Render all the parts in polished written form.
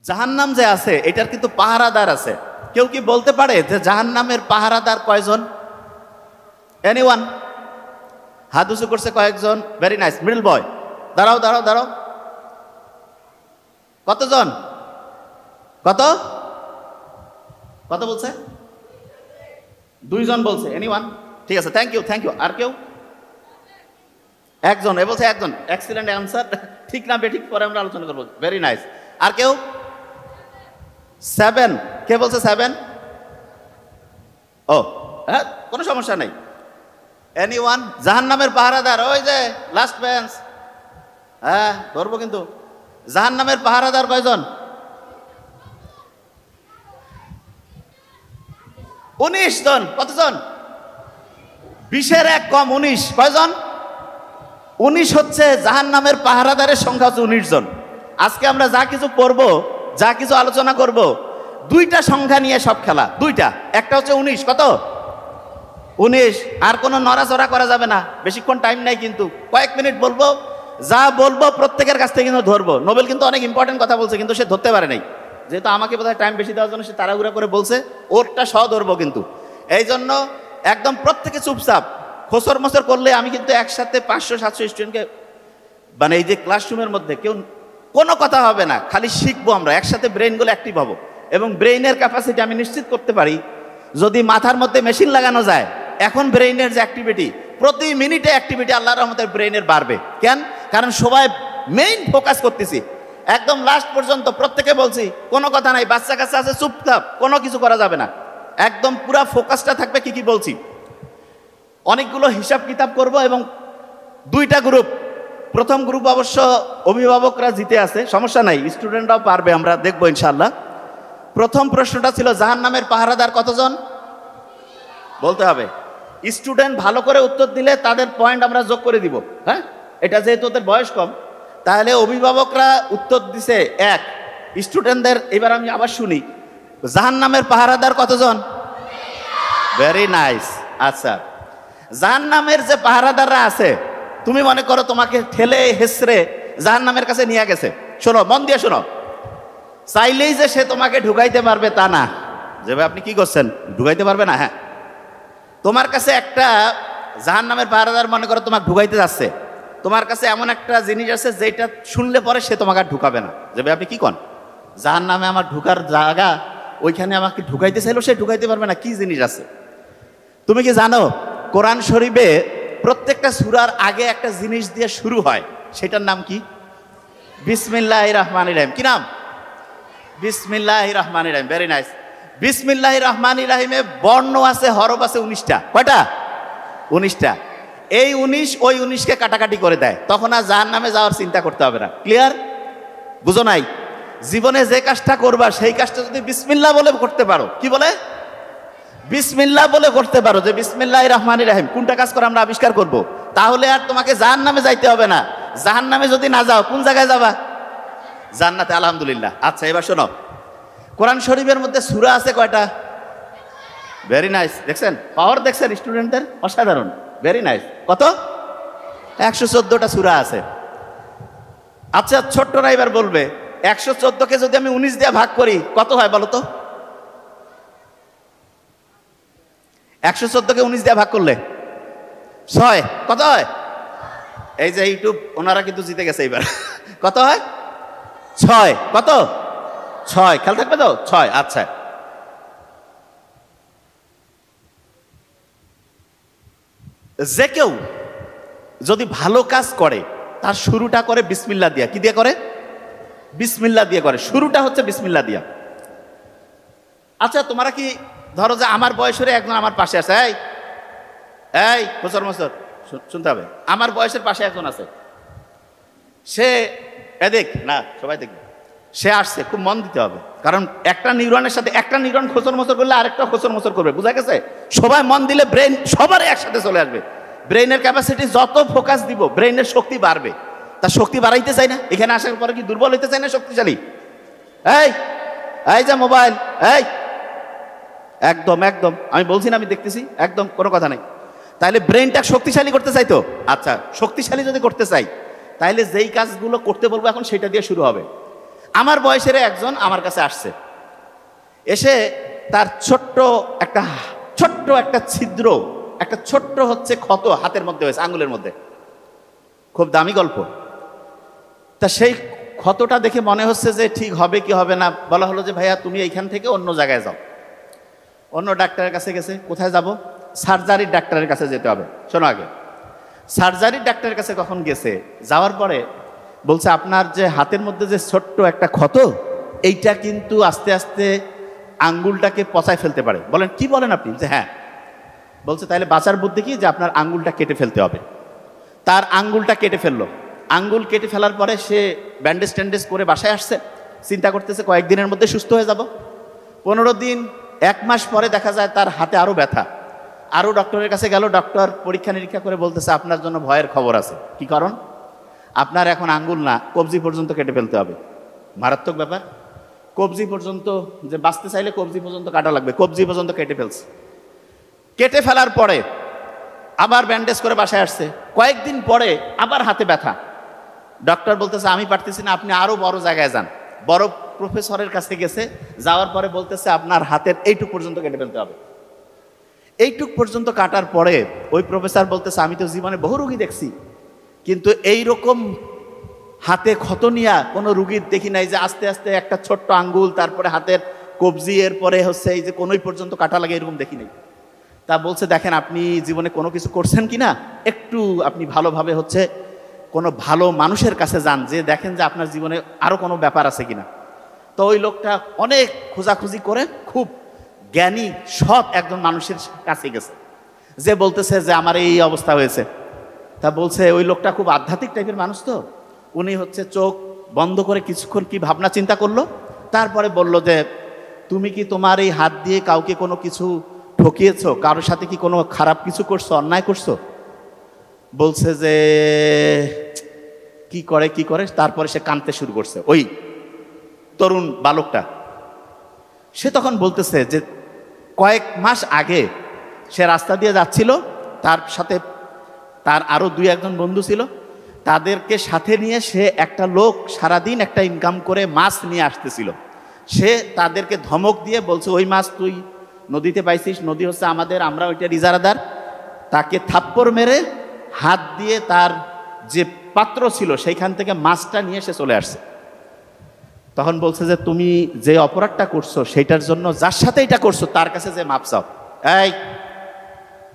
জাহান্নাম যে আছে এটার কিন্তু পাহারাদার আছে। কেউ কি বলতে পারে যে জাহান্নামের পাহারাদার কয়জন? এনিওয়ান? হাত উঁচু করছে কয়েকজন। ভেরি নাইস, মিডল বয়। দাঁড়াও দাঁড়াও দাঁড়াও। কতজন? কত কত বলছে? 2 জন বলছে। এনিওয়ান? ঠিক আছে, থ্যাংক ইউ থ্যাংক ইউ। আর কেউ? একজন। এ বলছে একজন। Excellent answer. ঠিক না বেঠিক পরে আমরা আলোচনা করবো। Very nice. আর কেউ? 7। কে বলছে 7? ও হ্যাঁ, কোনো সমস্যা নেই। এনিওয়ান? জাহান্নামের পাহারাদার ওই যে লাস্ট বেঞ্চ। হ্যাঁ ধরবো কিন্তু। জাহান্নামের পাহারাদার কয়জন? 19 জন। কতজন? 20-এর 1 কম 19। কয়জন? 19 হচ্ছে জাহান্নামের পাহারাদারের সংখ্যা হচ্ছে 19 জন। আজকে আমরা যা কিছু পড়বো, যা কিছু আলোচনা করব, 2টা সংখ্যা নিয়ে সব খেলা। 2টা। একটা হচ্ছে 19। কত? 19। আর কোনো নড়াচড়া করা যাবে না। বেশিক্ষণ টাইম নাই কিন্তু, কয়েক মিনিট বলবো। যা বলবো প্রত্যেকের কাছ থেকে কিন্তু ধরবো। নোবেল কিন্তু অনেক ইম্পর্টেন্ট কথা বলছে, কিন্তু সে ধরতে পারে নাই, যেহেতু আমাকে বোধহয় টাইম বেশি দেওয়ার জন্য সে তাড়াহুড়া করে বলছে। ওরটা সহ ধরবো কিন্তু। এই জন্য একদম প্রত্যেকে চুপচাপ। খোসর মসর করলে আমি কিন্তু একসাথে 500-700 স্টুডেন্টকে, মানে এই যে ক্লাসরুমের মধ্যে কেউ কোনো কথা হবে না, খালি শিখবো আমরা একসাথে, ব্রেইনগুলো অ্যাক্টিভ হবো। এবং ব্রেইনের ক্যাপাসিটি আমি নিশ্চিত করতে পারি, যদি মাথার মধ্যে মেশিন লাগানো যায়, এখন ব্রেইনের যে অ্যাক্টিভিটি, প্রতি মিনিটে অ্যাক্টিভিটি আল্লাহর রহমতের ব্রেইনের বাড়বে। কেন? কারণ সবাই মেইন ফোকাস করতেছি একদম লাস্ট পর্যন্ত। প্রত্যেকে বলছি কোনো কথা নাই, বাচ্চা কাচ্চা আছে চুপচাপ, কোনো কিছু করা যাবে না, একদম পুরা ফোকাসটা থাকবে কি কি বলছি। অনেকগুলো হিসাব কিতাব করব এবং 2টা গ্রুপ। প্রথম গ্রুপ অবশ্য অভিভাবকরা জিতে আছে, সমস্যা নাই, স্টুডেন্টরাও পারবে, আমরা দেখবো ইনশাল্লাহ। প্রথম প্রশ্নটা ছিল জাহান্নামের পাহারাদার কতজন? বলতে হবে। স্টুডেন্ট ভালো করে উত্তর দিলে তাদের পয়েন্ট আমরা যোগ করে দিব। হ্যাঁ, এটা যেহেতু ওদের বয়স কম, তাহলে অভিভাবকরা উত্তর দিছে 1, স্টুডেন্টদের এবার আমি আবার শুনি, জাহান্নামের পাহারাদার কতজন? Very nice. আচ্ছা, জাহান্নামের যে পাহারাদাররা আছে, তুমি মনে করো তোমাকে ঠেলে হেসড়ে জাহান্নামের কাছে নিয়ে গেছে। শোনো, মন দিয়ে শোনো, চাইলেই যে সে তোমাকে ঢুকাইতে পারবে তা না। যে ভাই আপনি কি করছেন, ঢুকাইতে পারবে না? হ্যাঁ, তোমার কাছে একটা জাহান্নামের পাহারাদার মনে করো তোমাকে ঢুকাইতে যাচ্ছে, তোমার কাছে এমন একটা জিনিস আছে যেটা শুনলে পরে সে তোমাকে আর ঢুকাবে না। যে ভাই আপনি কি কন, জাহান্নামে আমার ঢুকার জায়গা, ওইখানে আমাকে ঢুকাইতে চাইলেও সে ঢুকাইতে পারবে না। কি জিনিস আছে তুমি কি জানো? কোরআন শরীফে প্রত্যেকটা সূরার আগে একটা জিনিস দিয়ে শুরু হয়, সেটার নাম কি? বিসমিল্লাহির রহমানির রহিম। কি নাম? বিসমিল্লাহির রহমানির রহিম। Very nice. বিসমিল্লাহির রহমানির রহিমে বর্ণ আছে, হরফ আছে 19টা। কয়টা? 19টা। এই 19 ওই 19কে কাটাকাটি করে দেয়, তখন আর জাহান্নামে যাওয়ার চিন্তা করতে হবে না। ক্লিয়ার? বুঝো নাই? জীবনে যে কাজটা করবা সেই কাজটা যদি বিসমিল্লাহ বলে করতে পারো, কি বলে? বিসমিল্লাহ বলে করতে পারো, যে বিসমিল্লাহির রহমানির রহিম, কোনটা কাজ করে আমরা আবিষ্কার করব, তাহলে আর তোমাকে জাহান্নামে যাইতে হবে না। জাহান্নামে যদি না যাও, কোন জায়গায় যাবা? জান্নাতে। আলহামদুলিল্লাহ। আচ্ছা, এবার শোনো, কোরআন শরীফের মধ্যে সূরা আছে কয়টা? Very nice. দেখছেন পাওয়ার? দেখছেন স্টুডেন্টদের? অসাধারণ। Very nice. কত? 114টা সূরা আছে। আচ্ছা, ছোট্টরা এবার বলবে 114কে যদি আমি 19 দিয়ে ভাগ করি কত হয় বলো তো? 114কে 19 দিয়ে ভাগ করলে 6। কত হয়? এই যে ইউটিউব ওনারা কিন্তু জিতে গেছে এবার। কত হয়? 6। কত? 6। খেয়াল থাকবে তো? 6। আচ্ছা, যে কেউ যদি ভালো কাজ করে তার শুরুটা করে বিসমিল্লাহ দিয়া। কি দিয়ে করে? বিসমিল্লাহ দিয়ে করে। শুরুটা হচ্ছে বিসমিল্লাহ দিয়া। আচ্ছা, তোমরা কি ধরো যে আমার বয়সের একজন আমার পাশে আছে, এই এই বছর বছর শুনতে হবে, আমার বয়সের পাশে একজন আছে, সে এদিক না, সবাই দেখবে, সে আসছে, খুব মন দিতে হবে, কারণ একটা নিউরনের সাথে একটা নিউরন খোঁচর মোচর করলে আরেকটা খোঁচর মোচর করবে। বুঝা গেছে? সবাই মন দিলে ব্রেন সবার একসাথে চলে আসবে। ব্রেইনের ক্যাপাসিটি যত ফোকাস দিব, ব্রেইনের শক্তি বাড়বে। তার শক্তি বাড়াইতে চাই না? এখানে আসার পরে কি দুর্বল হইতে চাই না শক্তিশালী? এই এই যে মোবাইল, এই একদম একদম আমি বলছি না, আমি দেখতেছি, একদম কোনো কথা নেই। তাহলে ব্রেনটা শক্তিশালী করতে চাই তো? আচ্ছা, শক্তিশালী যদি করতে চাই তাহলে যেই কাজগুলো করতে বলবো এখন সেটা দিয়ে শুরু হবে। আমার বয়সের একজন আমার কাছে আসছে, এসে তার ছোট্ট একটা ছিদ্র, একটা ছোট্ট হচ্ছে ক্ষত হাতের মধ্যে হয়েছে, আঙ্গুলের মধ্যে, খুব দামি গল্প। তা সেই ক্ষতটা দেখে মনে হচ্ছে যে ঠিক হবে কি হবে না। বলা হলো যে ভাইয়া তুমি এইখান থেকে অন্য জায়গায় যাও। অন্য ডাক্তারের কাছে গেছে। কোথায় যাব? সার্জারির ডাক্তারের কাছে যেতে হবে। শোনো আগে, সার্জারির ডাক্তারের কাছে কখন গেছে, যাওয়ার পরে বলছে আপনার যে হাতের মধ্যে যে ছোট্ট একটা ক্ষত, এইটা কিন্তু আস্তে আস্তে আঙ্গুলটাকে পচায় ফেলতে পারে। বলেন কি বলেন আপনি? যে হ্যাঁ। বলছে তাহলে বাঁচার বুদ্ধি কি, যে আপনার আঙ্গুলটা কেটে ফেলতে হবে। তার আঙ্গুলটা কেটে ফেললো। আঙ্গুল কেটে ফেলার পরে সে ব্যান্ডেজ ট্যান্ডেজ করে বাসায় আসছে, চিন্তা করতেছে কয়েকদিনের মধ্যে সুস্থ হয়ে যাব। 15 দিন 1 মাস পরে দেখা যায় তার হাতে আরও ব্যথা। আরও ডক্টরের কাছে গেল, ডক্টর পরীক্ষা নিরীক্ষা করে বলতেছে আপনার জন্য ভয়ের খবর আছে। কি কারণ? আপনার এখন আঙ্গুল না, কবজি পর্যন্ত কেটে ফেলতে হবে। মারাত্মক ব্যাপার। কবজি পর্যন্ত, যে বাঁচতে চাইলে কবজি পর্যন্ত কাটা লাগবে, কবজি পর্যন্ত কেটে ফেলছে। কেটে ফেলার পরে আবার ব্যান্ডেজ করে বাসায় আসছে। কয়েকদিন পরে আবার হাতে ব্যথা। ডক্টর বলতেছে আমি পারতেছি না, আপনি আরো বড় জায়গায় যান। বড় প্রফেসরের কাছে গেছে, যাওয়ার পরে বলতেছে আপনার হাতের এইটুক পর্যন্ত কেটে ফেলতে হবে। এইটুক পর্যন্ত কাটার পরে ওই প্রফেসর বলতেছে আমি তো জীবনে বহু রুগী দেখছি, কিন্তু এই রকম হাতে ক্ষত নিয়া কোনো রুগীর দেখি নাই, যে আস্তে আস্তে একটা ছোট্ট আঙ্গুল, তারপরে হাতের কবজি, এরপরে হচ্ছে এই যে কোনোই পর্যন্ত কাটা লাগে, এরকম দেখি নাই। তা বলছে দেখেন আপনি জীবনে কোনো কিছু করছেন কিনা, একটু আপনি ভালোভাবে হচ্ছে কোনো ভালো মানুষের কাছে যান, যে দেখেন যে আপনার জীবনে আরো কোনো ব্যাপার আছে কিনা। তো ওই লোকটা অনেক খোঁজাখুঁজি করে খুব জ্ঞানী সৎ একজন মানুষের কাছে গেছে, যে বলতেছে যে আমার এই অবস্থা হয়েছে। তা বলছে ওই লোকটা খুব আধ্যাত্মিক টাইপের মানুষ, তো উনি হচ্ছে চোখ বন্ধ করে কিছুক্ষণ কি ভাবনা চিন্তা করলো, তারপরে বলল যে তুমি কি তোমার এই হাত দিয়ে কাউকে কোনো কিছু ঠকিয়েছো, কারোর সাথে কি কোনো খারাপ কিছু করছো, অন্যায় করছো? বলছে যে কি করে। তারপরে সে কাঁদতে শুরু করছে, ওই তরুণ বালকটা। সে তখন বলতেছে যে কয়েক মাস আগে সে রাস্তা দিয়ে যাচ্ছিল, তার সাথে তার আরো 2-1 বন্ধু ছিল, তাদেরকে সাথে নিয়ে সে একটা লোক সারাদিন একটা ইনকাম করে মাছ নিয়ে আসতেছিল। সে তাদেরকে ধমক দিয়ে বলছে ওই মাছ তুই নদীতে পাইছিস, নদী হচ্ছে আমাদের, আমরা ওইটার ইজারাদার। তাকে থাপ্পড় মেরে হাত দিয়ে তার যে পাত্র ছিল সেইখান থেকে মাছটা নিয়ে সে চলে আসছে। তখন বলছে যে তুমি যে অপরাধটা করছো সেইটার জন্য যার সাথে এটা করছো তার কাছে যে মাপ চাও। এই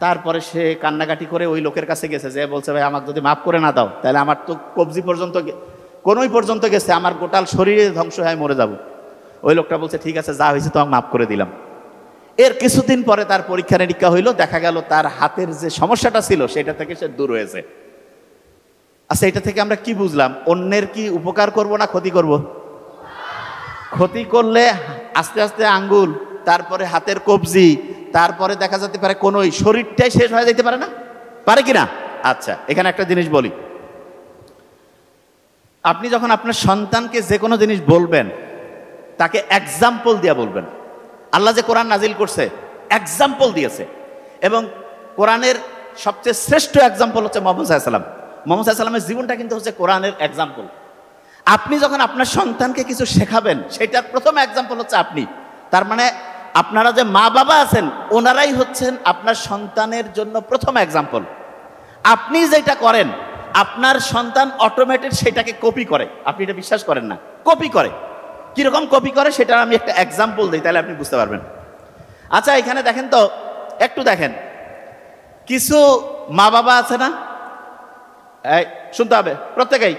তারপরে সে কান্নাকাটি করে ওই লোকের কাছে গেছে, যে বলছে ভাই আমাকে যদি মাফ করে না দাও তাহলে আমার তো কবজি পর্যন্ত কোনোই পর্যন্ত গেছে, আমার গোটাল শরীরে ধ্বংস হয়ে মরে যাব। ওই লোকটা বলছে ঠিক আছে যা হয়েছে তোমাকে মাফ করে দিলাম। এর কিছুদিন পরে তার পরীক্ষা নিরীক্ষা হইলো, দেখা গেল তার হাতের যে সমস্যাটা ছিল সেটা থেকে সে দূর হয়েছে। আচ্ছা এটা থেকে আমরা কি বুঝলাম? অন্যের কি উপকার করব না ক্ষতি করব? ক্ষতি করলে আস্তে আস্তে আঙ্গুল, তারপরে হাতের কবজি, তারপরে দেখা যেতে পারে কোন শরীরটাই শেষ হয়ে যেতে পারে না, পারে কিনা? আচ্ছা এখানে একটা জিনিস বলি, আপনি যখন আপনার সন্তানকে যে কোনো জিনিস বলবেন তাকে এক্সাম্পল দিয়ে বলবেন। আল্লাহ যে কোরআন নাজিল করছে এক্সাম্পল দিয়েছে, এবং কোরআনের সবচেয়ে শ্রেষ্ঠ এক্সাম্পল হচ্ছে মুহাম্মদ সাল্লাল্লাহু আলাইহি ওয়াসাল্লাম। মুহাম্মদ সাল্লাল্লাহু আলাইহি ওয়াসাল্লামের জীবনটা কিন্তু হচ্ছে কোরআনের এক্সাম্পল। আপনি যখন আপনার সন্তানকে কিছু শেখাবেন সেটার প্রথম এক্সাম্পল হচ্ছে আপনি। তার মানে আপনারা যে মা বাবা আছেন ওনারাই হচ্ছেন আপনার সন্তানের জন্য প্রথম এক্সাম্পল। আপনি যেটা করেন আপনার সন্তান অটোমেটিক সেটাকে কপি করে। আপনি এটা বিশ্বাস করেন না, কপি করে। কিরকম কপি করে সেটা আমি একটা এক্সাম্পল দিই, তাহলে আপনি বুঝতে পারবেন। আচ্ছা এখানে দেখেন তো, একটু দেখেন, কিছু মা বাবা আছে না, এই শুনতে হবে প্রত্যেকেই,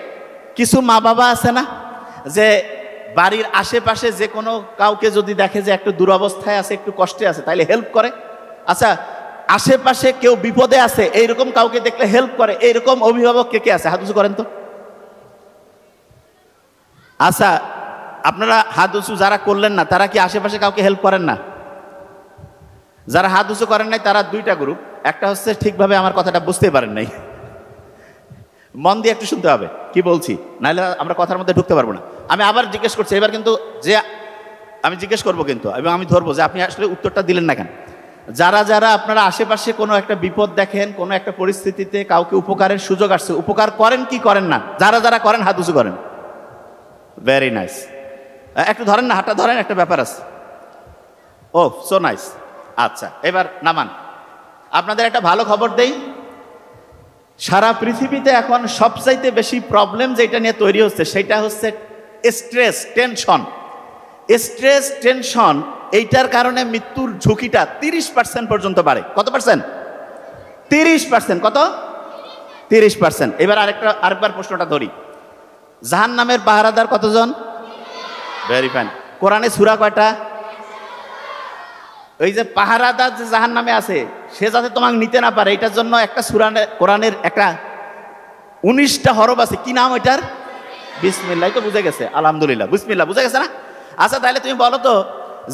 কিছু মা বাবা আছে না যে বাড়ির আশেপাশে যে কোনো কাউকে যদি দেখে যে একটু দুরবস্থায় আছে, একটু কষ্টে আছে, তাইলে হেল্প করে। আচ্ছা আশেপাশে কেউ বিপদে আছে এইরকম কাউকে দেখলে হেল্প করে, এইরকম অভিভাবক কে কে আছে? হাত উঁচু করেন তো। আচ্ছা আপনারা হাত উঁচু যারা করলেন না তারা কি আশেপাশে কাউকে হেল্প করেন না? যারা হাত উঁচু করেন নাই তারা 2টা গ্রুপ। একটা হচ্ছে ঠিকভাবে আমার কথাটা বুঝতে পারেন নাই, মন দিয়ে একটু শুনতে হবে কি বলছি, নাহলে আমরা কথার মধ্যে ঢুকতে পারবো না। আমি আবার জিজ্ঞেস করছি, এবার কিন্তু যে আমি জিজ্ঞেস করবো কিন্তু, এবং আমি ধরবো যে আপনি আসলে উত্তরটা দিলেন না কেন। যারা যারা আপনারা আশেপাশে কোনো একটা বিপদ দেখেন, কোনো একটা পরিস্থিতিতে কাউকে উপকারের সুযোগ আসছে, উপকার করেন কি করেন না? যারা যারা করেন হাত উঁচু করেন। Very nice. একটু ধরেন না, হাতটা ধরেন, একটা ব্যাপার আছে। ও সো নাইস। আচ্ছা এবার নামান। আপনাদের একটা ভালো খবর দেই, সারা পৃথিবীতে এখন সবচাইতে বেশি প্রবলেম যেটা নিয়ে তৈরি হচ্ছে সেটা হচ্ছে স্ট্রেস, টেনশন। স্ট্রেস, টেনশন, এইটার কারণে মৃত্যুর ঝুঁকিটা 30% পর্যন্ত বাড়ে। কত পার্সেন্ট? 30%। কত? 30%। এবার আরেকবার প্রশ্নটা ধরি, জাহান্নামের পাহারাদার কতজন? Very fine. কোরআনে সূরা কয়টা? ওই যে পাহারাদার যে জাহান্নামে আছে সে যাতে তোমাকে নিতে না পারে এটার জন্য একটা সূরা কোরআনের একটা 19টা হরফ আছে। কি নাম ওইটার? বিসমিল্লাহ। তো বুঝে গেছে, আলহামদুলিল্লাহ, বিসমিল্লাহ বুঝে গেছে না? আচ্ছা তাহলে তুমি বলো তো,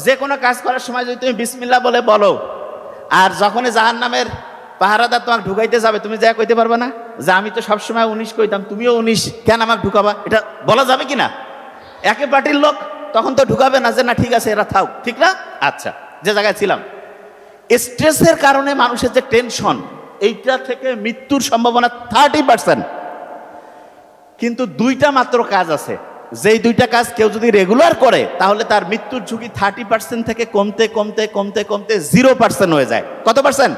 যে কোনো কাজ করার সময় যদি তুমি বিসমিল্লাহ বলে বলো, আর যখনই জাহান্নামের পাহারাদার তোমাকে ঢুকাইতে যাবে তুমি যা কইতে পারবে না যে আমি তো সবসময় 19 কইতাম, তুমিও 19, কেন আমাকে ঢুকাবা? এটা বলা যাবে কি না? একে পার্টির লোক তখন তো ঢুকাবে না যে না ঠিক আছে এরা থাক, ঠিক না? আচ্ছা, যে জায়গায় ছিলাম, স্ট্রেসের কারণে মানুষের যে টেনশন, এইটা থেকে মৃত্যুর সম্ভাবনা 30%। কিন্তু দুইটা মাত্র কাজ আছে, যেই দুইটা কাজ কেউ যদি রেগুলার করে তাহলে তার মৃত্যুর ঝুঁকি 30% থেকে কমতে কমতে কমতে কমতে 0% হয়ে যায়। কত পার্সেন্ট?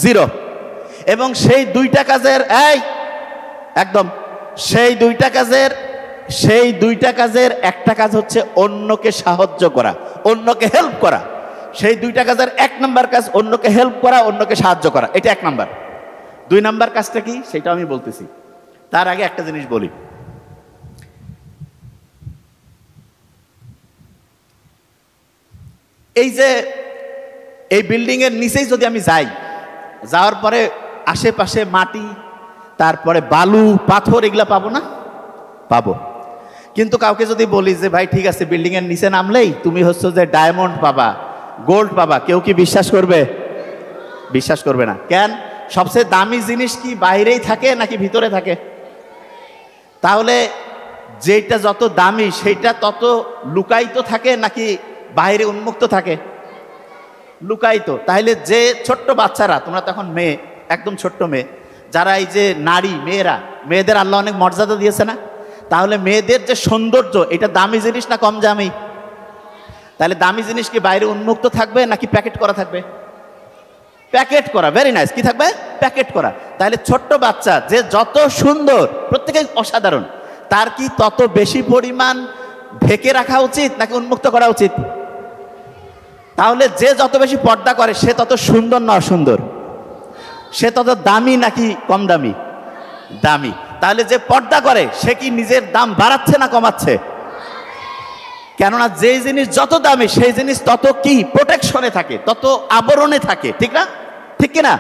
0। এবং সেই দুইটা কাজের একদম সেই দুইটা কাজের একটা কাজ হচ্ছে অন্যকে সাহায্য করা, অন্যকে হেল্প করা। সেই দুইটা কাজের 1 নাম্বার কাজ অন্যকে হেল্প করা, অন্যকে সাহায্য করা, এটা 1 নাম্বার। 2 নাম্বার কাজটা কি সেটা আমি বলতেছি, তার আগে একটা জিনিস বলি। এই যে এই বিল্ডিং এর নিচেই যদি আমি যাই, যাওয়ার পরে আশেপাশে মাটি, তারপরে বালু, পাথর, এগুলা পাবো না? পাবো। কিন্তু কাউকে যদি বলি যে ভাই ঠিক আছে বিল্ডিং এর নিচে নামলেই তুমি হচ্ছে যে ডায়মন্ড পাবা, গোল্ড পাবা, কেউ কি বিশ্বাস করবে? বিশ্বাস করবে না। কেন? সবচেয়ে দামি জিনিস কি বাইরেই থাকে নাকি ভিতরে থাকে? তাহলে যেটা যত দামি সেইটা তত লুকায়িত থাকে নাকি বাইরে উন্মুক্ত থাকে? লুকায়িত। তাহলে যে ছোট্ট বাচ্চারা, তোমরা তখন মেয়ে, একদম ছোট্ট মেয়ে, যারা এই যে নারী, মেয়েদের আল্লাহ অনেক মর্যাদা দিয়েছে না? তাহলে মেয়েদের যে সৌন্দর্য, এটা দামি জিনিস না কম দামি? তাহলে দামি জিনিস কি বাইরে উন্মুক্ত থাকবে নাকি প্যাকেট করা থাকবে? প্যাকেট করা। Very nice. কি থাকবে? প্যাকেট করা। তাহলে ছোট্ট বাচ্চা যে যত সুন্দর, প্রত্যেকেই অসাধারণ, তার কি তত বেশি পরিমাণ ঢেকে রাখা উচিত নাকি উন্মুক্ত করা উচিত? তাহলে যে যত বেশি পর্দা করে সে তত সুন্দর না অসুন্দর? সে তত দামি নাকি কম দামি? দামি। তাহলে যে পর্দা করে সে কি নিজের দাম বাড়াচ্ছে না কমাচ্ছে? কেননা যে জিনিস যত দামি সেই জিনিস তত কি প্রোটেকশনে থাকে, তত আবরণে থাকে, ঠিক না? ঠিক কিনা?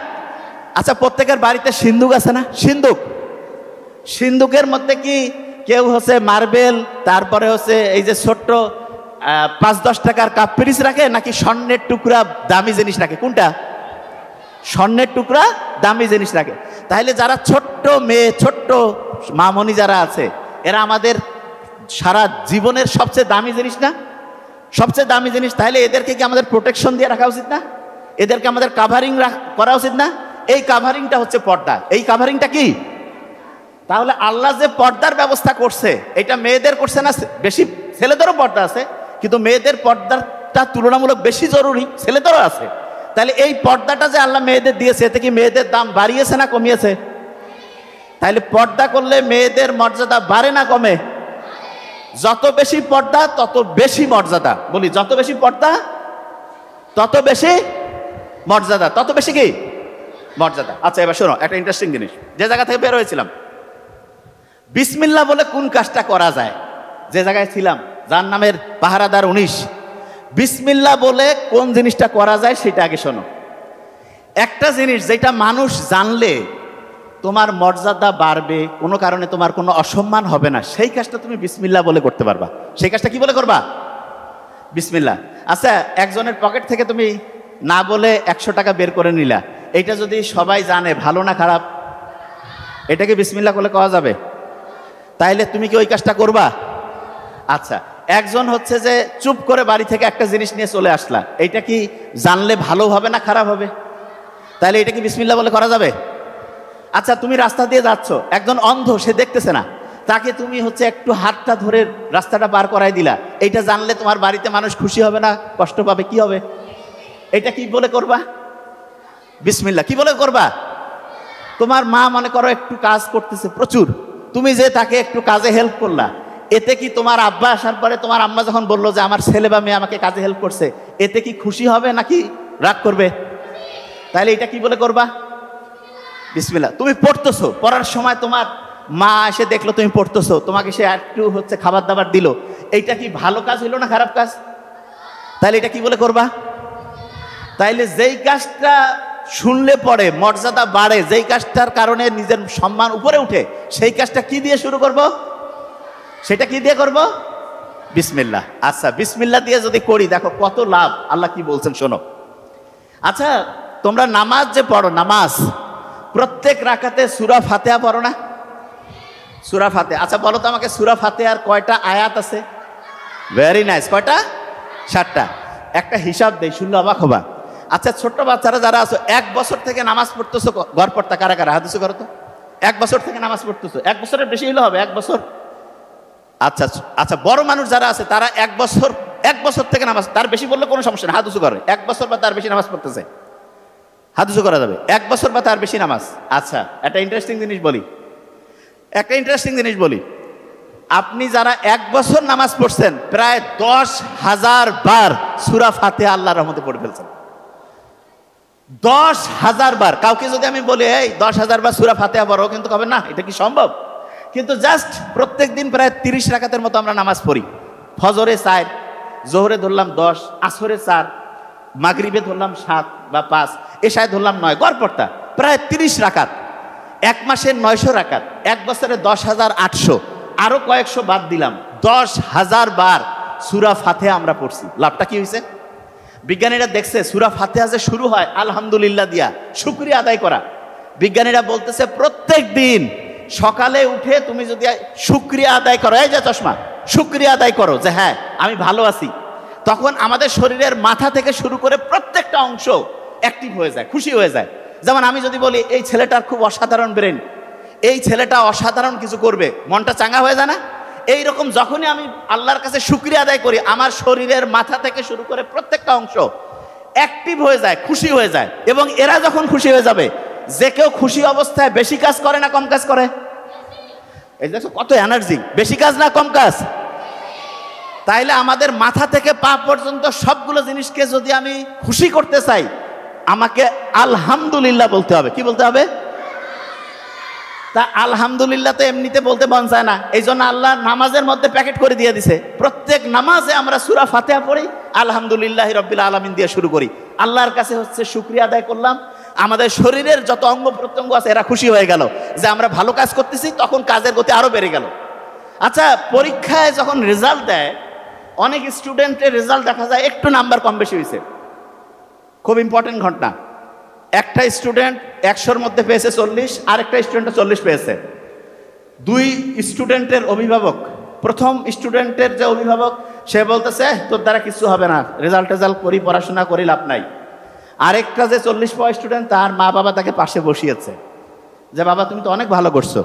আচ্ছা, প্রত্যেকের বাড়িতে সিন্দুক আছে না? সিন্দুকের মধ্যে কি কেউ হচ্ছে মার্বেল, তারপরে হচ্ছে এই যে ছোট্ট 5-10 টাকার কাপ পিরিচ রাখে নাকি স্বর্ণের টুকরা দামি জিনিস রাখে? কোনটা? স্বর্ণের টুকরা দামি জিনিস রাখে। তাহলে যারা ছোট্ট মেয়ে, ছোট্ট মামনি যারা আছে, এরা আমাদের সারা জীবনের সবচেয়ে দামি জিনিস না? সবচেয়ে দামি জিনিস। তাহলে এদেরকে কি আমাদের প্রোটেকশন দিয়ে রাখা উচিত না? এদেরকে আমাদের কাভারিং করা উচিত না? এই কাভারিংটা হচ্ছে পর্দা। এই কাভারিংটা কি? তাহলে আল্লাহ যে পর্দার ব্যবস্থা করছে এটা মেয়েদের করছে না? বেশি ছেলেদেরও পর্দা আছে, কিন্তু মেয়েদের পর্দাটা তুলনামূলক বেশি জরুরি, ছেলেদেরও আছে। তাহলে এই পর্দাটা যে আল্লাহ মেয়েদের দিয়েছে, এতে কি মেয়েদের দাম বাড়িয়েছে না কমিয়েছে? তাহলে পর্দা করলে মেয়েদের মর্যাদা বাড়ে না কমে? যত বেশি পর্দা তত বেশি মর্যাদা। বলি, যত বেশি পর্দা তত বেশি মর্যাদা, তত বেশি কি মর্যাদা। আচ্ছা, এবার শোনো একটা ইন্টারেস্টিং জিনিস। যে জায়গা থেকে বের হয়েছিলাম, বিসমিল্লাহ বলে কোন কাজটা করা যায়? যে জায়গায় ছিলাম, জাহান্নামের পাহারাদার 19, বিসমিল্লাহ বলে কোন জিনিসটা করা যায় সেটা আগে শোনো। একটা জিনিস যেটা মানুষ জানলে তোমার মর্যাদা বাড়বে, কোনো কারণে তোমার কোনো অসম্মান হবে না, সেই কাজটা তুমি বিসমিল্লাহ বলে করতে পারবা। সেই কাজটা কি বলে করবা? বিসমিল্লাহ। আচ্ছা, একজনের পকেট থেকে তুমি না বলে 100 টাকা বের করে নিলা, এটা যদি সবাই জানে, ভালো না খারাপ? এটাকে বিসমিল্লাহ বলে করা যাবে? তাইলে তুমি কি ওই কাজটা করবা? আচ্ছা, একজন হচ্ছে যে চুপ করে বাড়ি থেকে একটা জিনিস নিয়ে চলে আসলা, এইটা কি জানলে ভালো হবে না খারাপ হবে? তাহলে এটা কি বিসমিল্লাহ বলে করা যাবে? আচ্ছা, তুমি রাস্তা দিয়ে যাচ্ছ, একজন অন্ধ, সে দেখতেছে না, তাকে তুমি হচ্ছে একটু হাতটা ধরে রাস্তাটা পার করাই দিলা, এইটা জানলে তোমার বাড়িতে মানুষ খুশি হবে না কষ্ট পাবে? কি হবে? এটা কি বলে করবা? বিসমিল্লাহ কি বলে করবা? তোমার মা মনে করো একটু কাজ করতেছে প্রচুর, তুমি যে তাকে একটু কাজে হেল্প করলা, এতে কি তোমার আব্বা আসার পরে তোমার আম্মা যখন বললো যে আমার ছেলে বা মেয়ে আমাকে কাজে হেল্প করছে, এতে কি খুশি হবে নাকি রাগ করবে? তাহলে এটা কি বলে করবা? বিসমিল্লাহ। তুমি পড়তেছো, পড়ার সময় তোমার মা এসে দেখলো তুমি পড়তেছো, তোমাকে সে একটু হচ্ছে খাবার দাবার দিল, এইটা কি ভালো কাজ হইলো না খারাপ কাজ? তাহলে এটা কি বলে করবা? তাইলে যেই কাজটা শুনলে পরে মর্যাদা বাড়ে, যেই কাজটার কারণে নিজের সম্মান উপরে উঠে, সেই কাজটা কি দিয়ে শুরু করব? সেটা কি দিয়ে করব? বিসমিল্লাহ। আচ্ছা, বিসমিল্লাহ দিয়ে যদি করি, দেখো কত লাভ, আল্লাহ কি বলছেন শোনো। আচ্ছা, তোমরা নামাজ যে পড়ো, নামাজ প্রত্যেক রাকাতে সূরা ফাতিহা পড়ো না? সূরা ফাতিহা। আচ্ছা বলো তো আমাকে, সূরা ফাতিহার কয়টা আয়াত আছে? Very nice. কয়টা? 7টা। একটা হিসাব দেই, শুনলে অবাক হবা। আচ্ছা, ছোট্ট বাচ্চারা যারা আছো, 1 বছর থেকে নামাজ পড়তেছো, ঘর পড়তা কারা কারা? হাত উঁচু করো তো। 1 বছর থেকে নামাজ পড়তেছো, 1 বছরের বেশি হলে হবে 1 বছর। আচ্ছা আচ্ছা, বড় মানুষ যারা আছে তারা 1 বছর থেকে নামাজ, তার বেশি বললে কোনো সমস্যা নেই, হাত উঁচু করে। 1 বছর বা তার বেশি নামাজ পড়তেছে, হাত উঁচু করা যাবে। 1 বছর বা তার বেশি নামাজ। আচ্ছা, একটা ইন্টারেস্টিং জিনিস বলি, আপনি যারা 1 বছর নামাজ পড়ছেন, প্রায় 10,000 বার সূরা ফাতিহা আল্লাহর রহমতে পড়ে ফেলছেন। 10,000 বার। কাউকে যদি আমি বলি এই 10,000 বার সূরা ফাতিহা পড়ো, কিন্তু কবে না এটা কি সম্ভব? কিন্তু জাস্ট প্রত্যেক দিন প্রায় 30 রাকাতের মতো আমরা নামাজ পড়ি। ফজরে 4, জোহরে ধরলাম 10, আসরে 4, মাগরিবে ধরলাম 7 বা 5, এশায় ধরলাম 9, গড় পড়তা প্রায় 30 রাকাত। 1 মাসের 900 রাকাত, 1 বছরে 10,800, আরো কয়েকশো বাদ দিলাম, 10,000 বার সূরা ফাতিহা আমরা পড়ছি। লাভটা কি হয়েছে? বিজ্ঞানীরা দেখছে সূরা ফাতিহা যে শুরু হয় আলহামদুলিল্লাহ দিয়া, শুকরিয়া আদায় করা। বিজ্ঞানীরা বলতেছে প্রত্যেক দিন সকালে উঠে তুমি যদি শুকরিয়া আদায় করো, এই যে চশমা, শুকরিয়া আদায় করো যে হ্যাঁ আমি ভালো আছি, তখন আমাদের শরীরের মাথা থেকে শুরু করে প্রত্যেকটা অংশ অ্যাক্টিভ হয়ে যায়, খুশি হয়ে যায়। যেমন আমি যদি বলি এই ছেলেটার খুব অসাধারণ ব্রেন, এই ছেলেটা অসাধারণ কিছু করবে, মনটা চাঙ্গা হয়ে যায় না? এইরকম যখনই আমি আল্লাহর কাছে শুকরিয়া আদায় করি, আমার শরীরের মাথা থেকে শুরু করে প্রত্যেকটা অংশ অ্যাক্টিভ হয়ে যায়, খুশি হয়ে যায়। এবং এরা যখন খুশি হয়ে যাবে, যে কেউ খুশি অবস্থায় বেশি কাজ করে না কম কাজ করে? এই দেখো কত এনার্জি, বেশি কাজ না কম কাজ? তাইলে আমাদের মাথা থেকে পা পর্যন্ত সবগুলো জিনিসকে যদি আমি খুশি করতে চাই, আমাকে আলহামদুলিল্লাহ বলতে হবে। কি বলতে হবে? তা আলহামদুলিল্লাহ তো এমনিতে বলতে মন চায় না, এই জন্য আল্লাহ নামাজের মধ্যে প্যাকেট করে দিয়ে দিছে। প্রত্যেক নামাজে আমরা সূরা ফাতিহা পড়ি, আলহামদুলিল্লাহি রাব্বিল আলামিন দিয়ে শুরু করি। আল্লাহর কাছে হচ্ছে শুকরিয়া আদায় করলাম, আমাদের শরীরের যত অঙ্গ প্রত্যঙ্গ আছে এরা খুশি হয়ে গেল যে আমরা ভালো কাজ করতেছি, তখন কাজের গতি আরো বেড়ে গেল। আচ্ছা, পরীক্ষায় যখন রেজাল্ট দেয়, অনেক স্টুডেন্টের রেজাল্ট দেখা যায় একটু নাম্বার কম বেশি হয়েছে। খুব ইম্পর্টেন্ট ঘটনা, একটা স্টুডেন্ট 100-র মধ্যে পেয়েছে 40, আর একটা স্টুডেন্ট 40 পেয়েছে। 2 স্টুডেন্টের অভিভাবক, প্রথম স্টুডেন্টের যে অভিভাবক সে বলতেছে তোর দ্বারা কিছু হবে না, রেজাল্ট করি, পড়াশোনা করি, লাভ নাই। আরেকটা যে 40 পাওয়া স্টুডেন্ট, তার মা বাবা তাকে পাশে বসিয়েছে যে বাবা তুমি তো অনেক ভালো করছো,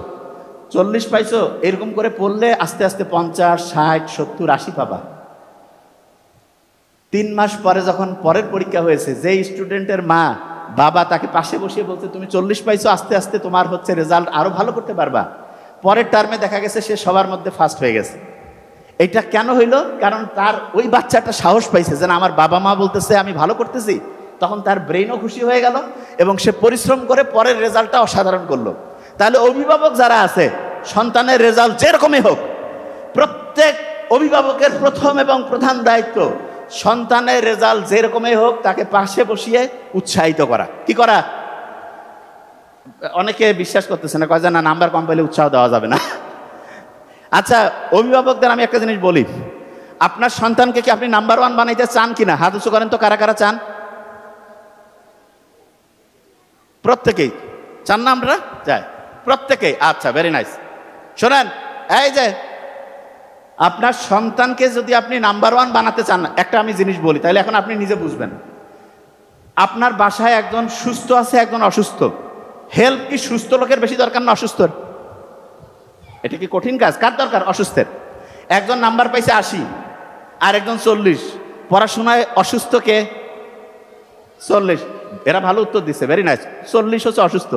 40 পাইছো, এরকম করে পড়লে আস্তে আস্তে 50, 60, 70, 80 পাবা। 3 মাস পরে যখন পরের পরীক্ষা হয়েছে, যে স্টুডেন্টের মা বাবা তাকে পাশে বসিয়ে বলছে তুমি 40 পাইছো, আস্তে আস্তে তোমার হচ্ছে রেজাল্ট আরো ভালো করতে পারবা, পরের টার্মে দেখা গেছে সে সবার মধ্যে ফার্স্ট হয়ে গেছে। এটা কেন হইল? কারণ তার ওই বাচ্চাটা সাহস পাইছে যে না, আমার বাবা মা বলতেছে আমি ভালো করতেছি, তখন তার ব্রেনও খুশি হয়ে গেল এবং সে পরিশ্রম করে পরের রেজাল্টটা অসাধারণ করলো। তাহলে অভিভাবক যারা আছে, সন্তানের রেজাল্ট যেরকমই হোক, প্রত্যেক অভিভাবকের প্রথম এবং প্রধান দায়িত্ব সন্তানের রেজাল্ট যেরকমই হোক তাকে পাশে বসিয়ে উৎসাহিত করা। কি করা? অনেকে বিশ্বাস করতেছে না, কয় যে না নাম্বার কম পেলে উৎসাহ দেওয়া যাবে না। আচ্ছা, অভিভাবকদের আমি একটা জিনিস বলি, আপনার সন্তানকে কি আপনি নাম্বার 1 বানাইতে চান কিনা? হাত উঁচু করেন তো, কারা কারা চান? প্রত্যেকেই চান না? আমরা যাই প্রত্যেকেই। আচ্ছা, ভেরি নাইস। শোনেন, এই যে আপনার সন্তানকে যদি আপনি নাম্বার 1 বানাতে চান, একটা আমি জিনিস বলি, তাহলে এখন আপনি নিজে বুঝবেন। আপনার বাসায় একজন সুস্থ আছে, একজন অসুস্থ, হেল্প কি সুস্থ লোকের বেশি দরকার না অসুস্থর? এটা কি কঠিন কাজ? কার দরকার? অসুস্থের। একজন নাম্বার পাইছে 80 আর একজন 40, পড়াশোনায় অসুস্থ কে? 40। এরা ভালো উত্তর দিচ্ছে, ভেরি নাইস। 40 হচ্ছে অসুস্থ,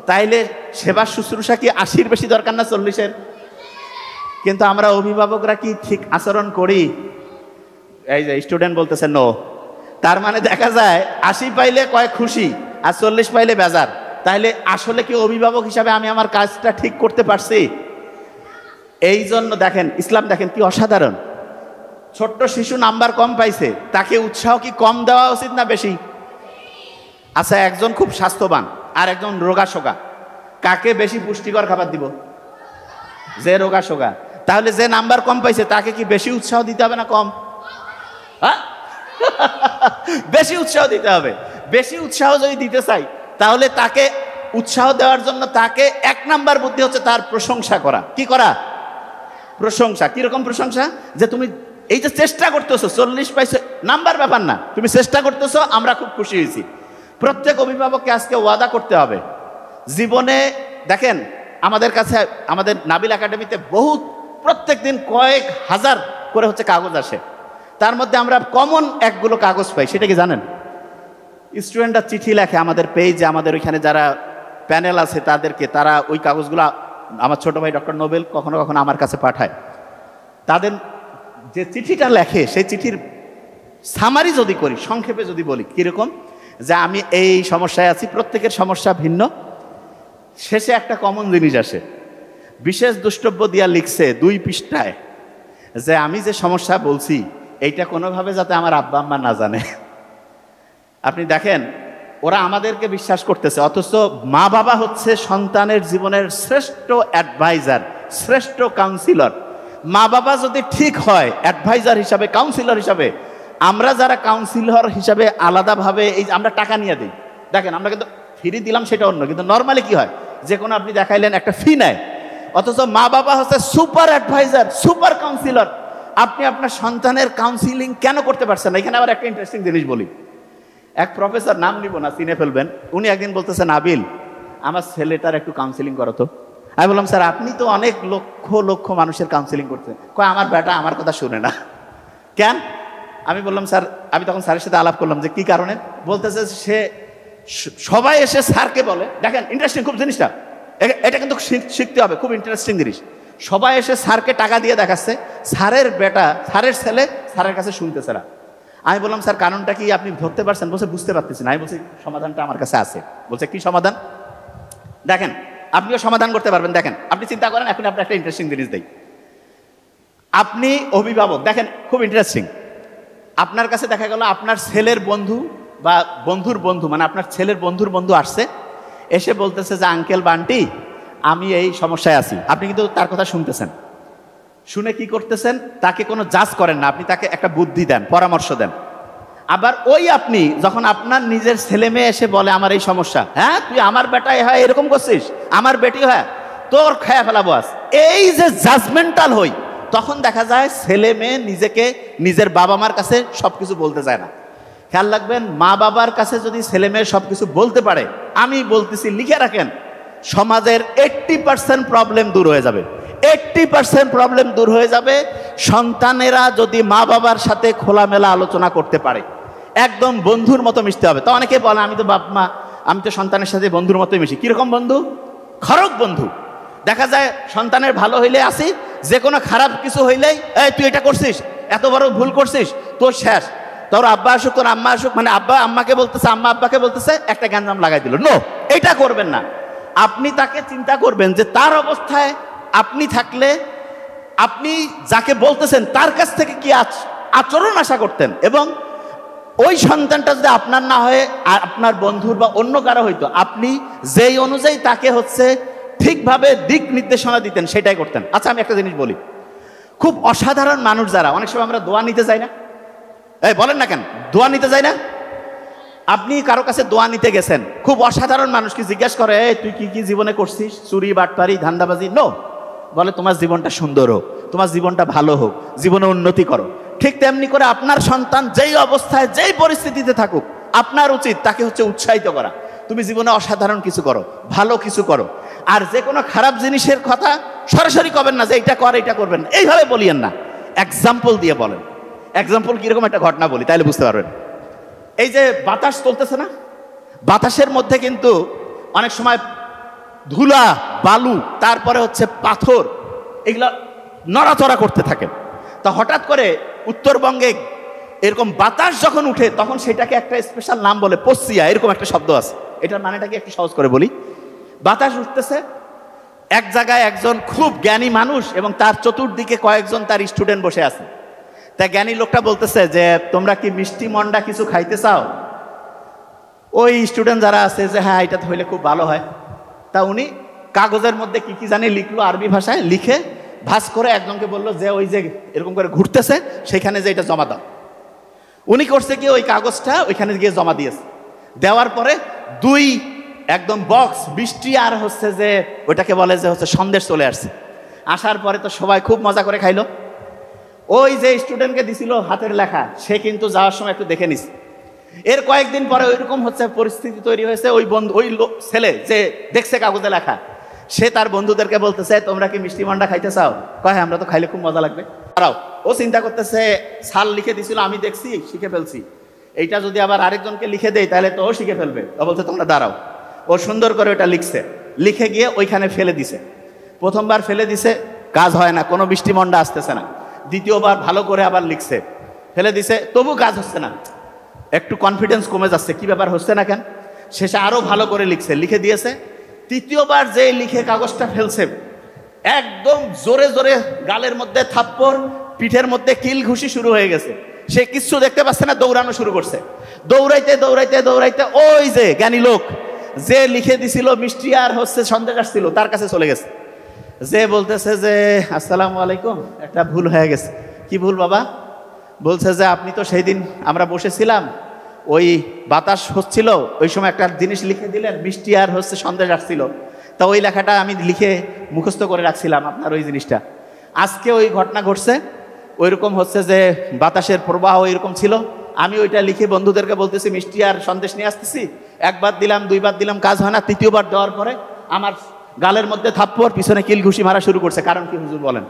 তাইলে সেবার শুশ্রূষা কি 80-র বেশি দরকার না 40-এর? কিন্তু আমরা অভিভাবকরা কি ঠিক আচরণ করি? এই যে স্টুডেন্ট বলতেছে নো, তার মানে দেখা যায় 80 পাইলে কয়েক খুশি আর 40 পাইলে বেজার। তাইলে আসলে কি অভিভাবক হিসাবে আমি আমার কাজটা ঠিক করতে পারছি? এই জন্য দেখেন ইসলাম দেখেন কি অসাধারণ। ছোট্ট শিশু নাম্বার কম পাইছে, তাকে উৎসাহ কি কম দেওয়া উচিত না বেশি? আচ্ছা, একজন খুব স্বাস্থ্যবান আর একজন রোগা সোগা, কাকে বেশি পুষ্টিকর খাবার দিব? যে রোগা সোগা। তাহলে যে নাম্বার কম পাইছে তাকে কি বেশি উৎসাহ দিতে হবে না কম? হ্যাঁ, বেশি উৎসাহ দিতে হবে। বেশি উৎসাহ যদি দিতে চাই তাহলে তাকে উৎসাহ দেওয়ার জন্য তাকে 1 নাম্বার বুদ্ধি হচ্ছে তার প্রশংসা করা। কি করা? প্রশংসা। কিরকম প্রশংসা? যে তুমি এই যে চেষ্টা করতেছো, 40 পাইছো নাম্বার ব্যাপার না, তুমি চেষ্টা করতেছো, আমরা খুব খুশি হয়েছি। প্রত্যেক অভিভাবককে আজকে ওয়াদা করতে হবে জীবনে। দেখেন আমাদের কাছে, আমাদের নাবিল একাডেমিতে বহুত প্রত্যেক দিন কয়েক হাজার করে হচ্ছে কাগজ আসে, তার মধ্যে আমরা কমন একগুলো কাগজ পাই। সেটা কি জানেন? স্টুডেন্টরা চিঠি লেখে আমাদের পেজে, আমাদের ওইখানে যারা প্যানেল আছে তাদেরকে, তারা ওই কাগজগুলো আমার ছোট ভাই ডক্টর নোবেল কখনো কখনো আমার কাছে পাঠায়। তাদের যে চিঠিটা লেখে সেই চিঠির সামারি যদি করি, সংক্ষেপে যদি বলি কীরকম, যে আমি এই সমস্যায় আছি, প্রত্যেকের সমস্যা ভিন্ন, শেষে একটা কমন জিনিস আসে। বিশেষ দ্রষ্টব্য দিয়া লিখছে 2 পৃষ্ঠায় যে আমি যে সমস্যা বলছি এইটা কোনোভাবে যাতে আমার আব্বা আম্মা না জানে। আপনি দেখেন ওরা আমাদেরকে বিশ্বাস করতেছে, অথচ মা বাবা হচ্ছে সন্তানের জীবনের শ্রেষ্ঠ অ্যাডভাইজার, শ্রেষ্ঠ কাউন্সিলর। মা বাবা যদি ঠিক হয় অ্যাডভাইজার হিসাবে, কাউন্সিলর হিসাবে, আমরা যারা কাউন্সিলর হিসাবে আলাদাভাবে এই আমরা টাকা নিয়ে দিই। দেখেন আমরা কিন্তু ফ্রি দিলাম সেটা অন্য, কিন্তু নর্মালি কি হয়, যে কোনো আপনি দেখাইলেন একটা ফি নেয়, অথচ মা বাবা হচ্ছে সুপার অ্যাডভাইজার, সুপার কাউন্সিলর। আপনি আপনার সন্তানের কাউন্সিলিং কেন করতে পারছেন না? এখানে আবার একটা ইন্টারেস্টিং জিনিস বলি। এক প্রফেসর, নাম নিব না, চিনে ফেলবেন, উনি একদিন বলতেছেন, নাবিল আমার ছেলেটার একটু কাউন্সিলিং করো তো। আমি বললাম, স্যার আপনি তো অনেক লক্ষ লক্ষ মানুষের কাউন্সিলিং করছেন। কয় আমার বেটা আমার কথা শুনে না। কেন? আমি বললাম, স্যার, আমি তখন স্যারের সাথে আলাপ করলাম যে কি কারণে। বলতেছে সে সবাই এসে স্যারকে বলে, দেখেন ইন্টারেস্টিং খুব জিনিসটা, এটা কিন্তু শিখতে হবে, খুব ইন্টারেস্টিং জিনিস। সবাই এসে স্যারকে টাকা দিয়ে দেখাচ্ছে, স্যারের বেটা, স্যারের ছেলে স্যারের কাছে শুনতেছে না। আমি বললাম, স্যার কারণটা কি আপনি ধরতে পারছেন? বলছে বুঝতে পারতেছি না। আমি বলছি সমাধানটা আমার কাছে আছে। বলছে কি সমাধান? দেখেন আপনিও সমাধান করতে পারবেন। দেখেন আপনি চিন্তা করেন, এখন আপনি একটা ইন্টারেস্টিং জিনিস দেই। আপনি অভিভাবক, দেখেন খুব ইন্টারেস্টিং। আপনার কাছে দেখা গেল আপনার ছেলের বন্ধু বা বন্ধুর বন্ধু, মানে আপনার ছেলের বন্ধুর বন্ধু আসছে, এসে বলতেছে যে আঙ্কেল বান্টি আমি এই সমস্যায় আছি। আপনি কিন্তু তার কথা শুনতেছেন, শুনে কি করতেছেন? তাকে কোনো জাজ করেন না, আপনি তাকে একটা বুদ্ধি দেন, পরামর্শ দেন। আবার ওই আপনি যখন আপনার নিজের ছেলে মেয়ে এসে বলে আমার এই সমস্যা, হ্যাঁ তুই আমার বেটাই হয় এরকম করছিস, আমার বেটি হয় তোর খেয়া ফেলাবো আজ, এই যে জাজমেন্টাল হই, তখন দেখা যায় ছেলে মেয়ে নিজেকে নিজের বাবা মার কাছে সবকিছু বলতে চায় না। খেয়াল রাখবেন, মা বাবার কাছে যদি ছেলে মেয়ে সবকিছু বলতে পারে, আমি বলতেছি লিখে রাখেন, সমাজের 80% প্রবলেম দূর হয়ে যাবে। 80% প্রবলেম দূর হয়ে যাবে সন্তানেরা যদি মা বাবার সাথে খোলামেলা আলোচনা করতে পারে, একদম বন্ধুর মতো মিশতে হবে। তো অনেকে বলে আমি তো বাপ মা, আমি তো সন্তানের সাথে বন্ধুর মতোই মিশি। কিরকম বন্ধু? খরক বন্ধু। দেখা যায় সন্তানের ভালো হইলে আসি, যে কোনো খারাপ কিছু হইলেই এই তুই এটা করছিস, এত বড় ভুল করছিস, তোর শেষ, তোর আব্বা আসুক, তোর আম্মা আসুক, মানে আব্বা আম্মাকে বলতেছে, আম্মা আব্বাকে বলতেছে, একটা গ্যাঞ্জাম লাগাই দিল। নো, এটা করবেন না। আপনি তাকে চিন্তা করবেন যে তার অবস্থায় আপনি থাকলে আপনি যাকে বলতেছেন তার কাছ থেকে কি আচরণ আশা করতেন, এবং ওই সন্তানটা যদি আপনার না হয়ে আপনার বন্ধুর বা অন্য কারো হইতো, আপনি যেই অনুযায়ী তাকে হচ্ছে ঠিকভাবে দিক নির্দেশনা দিতেন, সেটাই করতেন। আচ্ছা আমি একটা জিনিস বলি, খুব অসাধারণ মানুষ যারা, অনেক সময় আমরা দোয়া নিতে যাই না, এই বলেন না কেন দোয়া নিতে যাই না? আপনি কারো কাছে দোয়া নিতে গেছেন, খুব অসাধারণ মানুষকে জিজ্ঞেস করে তুই কি কি জীবনে করছিস, চুরি বাটপারি ধান্দাবাজি? নো, বলে তোমার জীবনটা সুন্দর হোক, তোমার জীবনটা ভালো হোক, জীবনে উন্নতি করো। ঠিক তেমনি করে আপনার সন্তান যেই অবস্থায় যেই পরিস্থিতিতে থাকুক, আপনার উচিত তাকে হচ্ছে উৎসাহিত করা, তুমি জীবনে অসাধারণ কিছু করো, ভালো কিছু করো। আর যে কোনো খারাপ জিনিসের কথা সরাসরি করবেন না যে এইটা কর এইটা করবেন, এইভাবে বলিয়েন না, এক্সাম্পল দিয়ে বলেন। এক্সাম্পল কিরকম, একটা ঘটনা বলি তাহলে বুঝতে পারবেন। এই যে বাতাস চলতেছে না, বাতাসের মধ্যে কিন্তু অনেক সময় ধুলা, বালু, তারপরে হচ্ছে পাথর, এগুলা নড়াচড়া করতে থাকে। তা হঠাৎ করে উত্তরবঙ্গে এরকম বাতাস যখন উঠে তখন সেটাকে একটা স্পেশাল নাম বলে, পশ্চিয়া, এরকম একটা শব্দ আছে। এটার মানেটা কি একটু সহজ করে বলি। বাতাস উঠতেছে, এক জায়গায় একজন খুব জ্ঞানী মানুষ এবং তার চতুর্দিকে কয়েকজন তার স্টুডেন্ট বসে আছে। তা জ্ঞানী লোকটা বলতেছে যে তোমরা কি মিষ্টি মন্ডা কিছু খাইতে চাও? ওই স্টুডেন্ট যারা আছে যে হ্যাঁ এটা হইলে খুব ভালো হয়। তা উনি কাগজের মধ্যে কি কি জানি লিখলো, আরবি ভাষায় লিখে ভাঁজ করে একজনকে বললো যে ওই যে এরকম করে ঘুরতেছে সেখানে যে এটা জমা দাও। উনি করছে কি, ওই কাগজটা ওইখানে গিয়ে জমা দিয়েছে। দেওয়ার পরে দুই একদম বক্স মিষ্টি আর হচ্ছে যে ওইটাকে বলে যে হচ্ছে সন্দেশ চলে আসছে। আসার পরে তো সবাই খুব মজা করে খাইলো। ওই যে স্টুডেন্টকে দিছিল হাতের লেখা, সে কিন্তু যাওয়ার সময় একটু দেখে নিস। এর কয়েকদিন পরে ওইরকম হচ্ছে পরিস্থিতি তৈরি হয়েছে, ওই বন্ধু, ওই ছেলে যে দেখছে কাগজে লেখা, সে তার বন্ধুদেরকে বলতেছে তোমরা কি মিষ্টি মন্ডা খাইতে চাও? কয় আমরা তো খাইলে খুব মজা লাগবে, দাঁড়াও। ও চিন্তা করতেছে সাল লিখে দিছিল, আমি দেখছি শিখে ফেলছি, এইটা যদি আবার আরেকজনকে লিখে দেয় তাহলে তো ও শিখে ফেলবে। ও বলছে তোমরা দাঁড়াও। ও সুন্দর করে ওটা লিখছে, লিখে গিয়ে ওইখানে ফেলে দিছে। প্রথমবার ফেলে দিছে, কাজ হয় না, কোনো মিষ্টি মন্ডা আসতেছে না। দ্বিতীয়বার ভালো করে আবার লিখছে, ফেলে দিছে, তবু কাজ হচ্ছে না। একটু কনফিডেন্স কমে যাচ্ছে, কি ব্যাপার হচ্ছে না কেন। শেষে আরো ভালো করে লিখছে, লিখে দিয়েছে। তৃতীয়বার যে লিখে কাগজটা ফেলছে, একদম জোরে জোরে গালের মধ্যে থাপ্পড়, পিঠের মধ্যে কিল ঘুষি শুরু হয়ে গেছে। সে কিচ্ছু দেখতে পাচ্ছে না, দৌড়ানো শুরু করছে। দৌড়াইতে দৌড়াইতে দৌড়াইতে ওই যে জ্ঞানী লোক যে লিখে দিছিল মিষ্টি আর হচ্ছে সন্দেশ আসছিল তার কাছে চলে গেছে। যে বলতেছে যে আসসালামু আলাইকুম, একটা ভুল হয়ে গেছে। কি ভুল বাবা? বলছে যে আপনি তো সেই দিন আমরা বসেছিলাম, ওই বাতাস হচ্ছিল, ওই সময় একটা জিনিস লিখে দিলেন, মিষ্টি আর হচ্ছে সন্দেশ আসছিল। তা ওই লেখাটা আমি লিখে মুখস্থ করে রাখছিলাম আপনার ওই জিনিসটা। আজকে ওই ঘটনা ঘটছে, ওইরকম হচ্ছে যে বাতাসের প্রবাহ এরকম ছিল, আমি ওইটা লিখে বন্ধুদেরকে বলতেছি মিষ্টি আর সন্দেশ নিয়ে আসতেছি। একবার দিলাম, দুইবার দিলাম, কাজ হয় না। তৃতীয়বার দেওয়ার পরে আমার গালের মধ্যে থাপ্পড়, পিছনে কিল ঘুষি মারা শুরু করছে। কারণ কি হুজুর বলেন?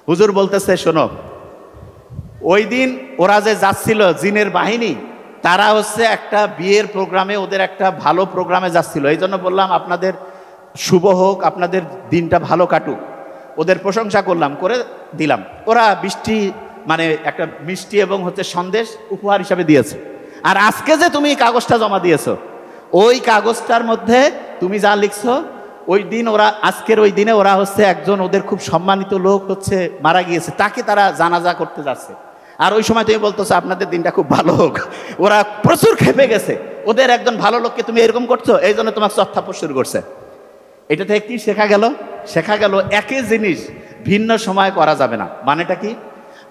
হুজুর বলতেছে শোনো, ওই দিন ওরা যে যাচ্ছিল জিনের বাহিনী, তারা হচ্ছে একটা বিয়ের প্রোগ্রামে, ওদের একটা ভালো প্রোগ্রামে যাচ্ছিল। এই জন্য বললাম আপনাদের শুভ হোক, আপনাদের দিনটা ভালো কাটুক। ওদের প্রশংসা করলাম, করে দিলাম। ওরা বৃষ্টি মানে একটা মিষ্টি এবং হচ্ছে সন্দেশ উপহার হিসাবে দিয়েছে। আর আজকে যে তুমি কাগজটা জমা দিয়েছো, ওই কাগজটার মধ্যে তুমি যা লিখছো, ওই দিন ওরা, আজকের ওই দিনে ওরা হচ্ছে একজন ওদের খুব সম্মানিত লোক হচ্ছে মারা গিয়েছে, তাকে তারা জানাজা করতে যাচ্ছে। আর ওই সময় তুমি বলতেছো আপনাদের দিনটা খুব ভালো হোক। ওরা প্রচুর খেপে গেছে, ওদের একজন ভালো লোককে তুমি এরকম করছো, এই জন্য তোমাকে চত্থাপ্পড় শুরু করছে। এটা থেকে কি শেখা গেল? শেখা গেল একই জিনিস ভিন্ন সময় করা যাবে না। মানেটা কি?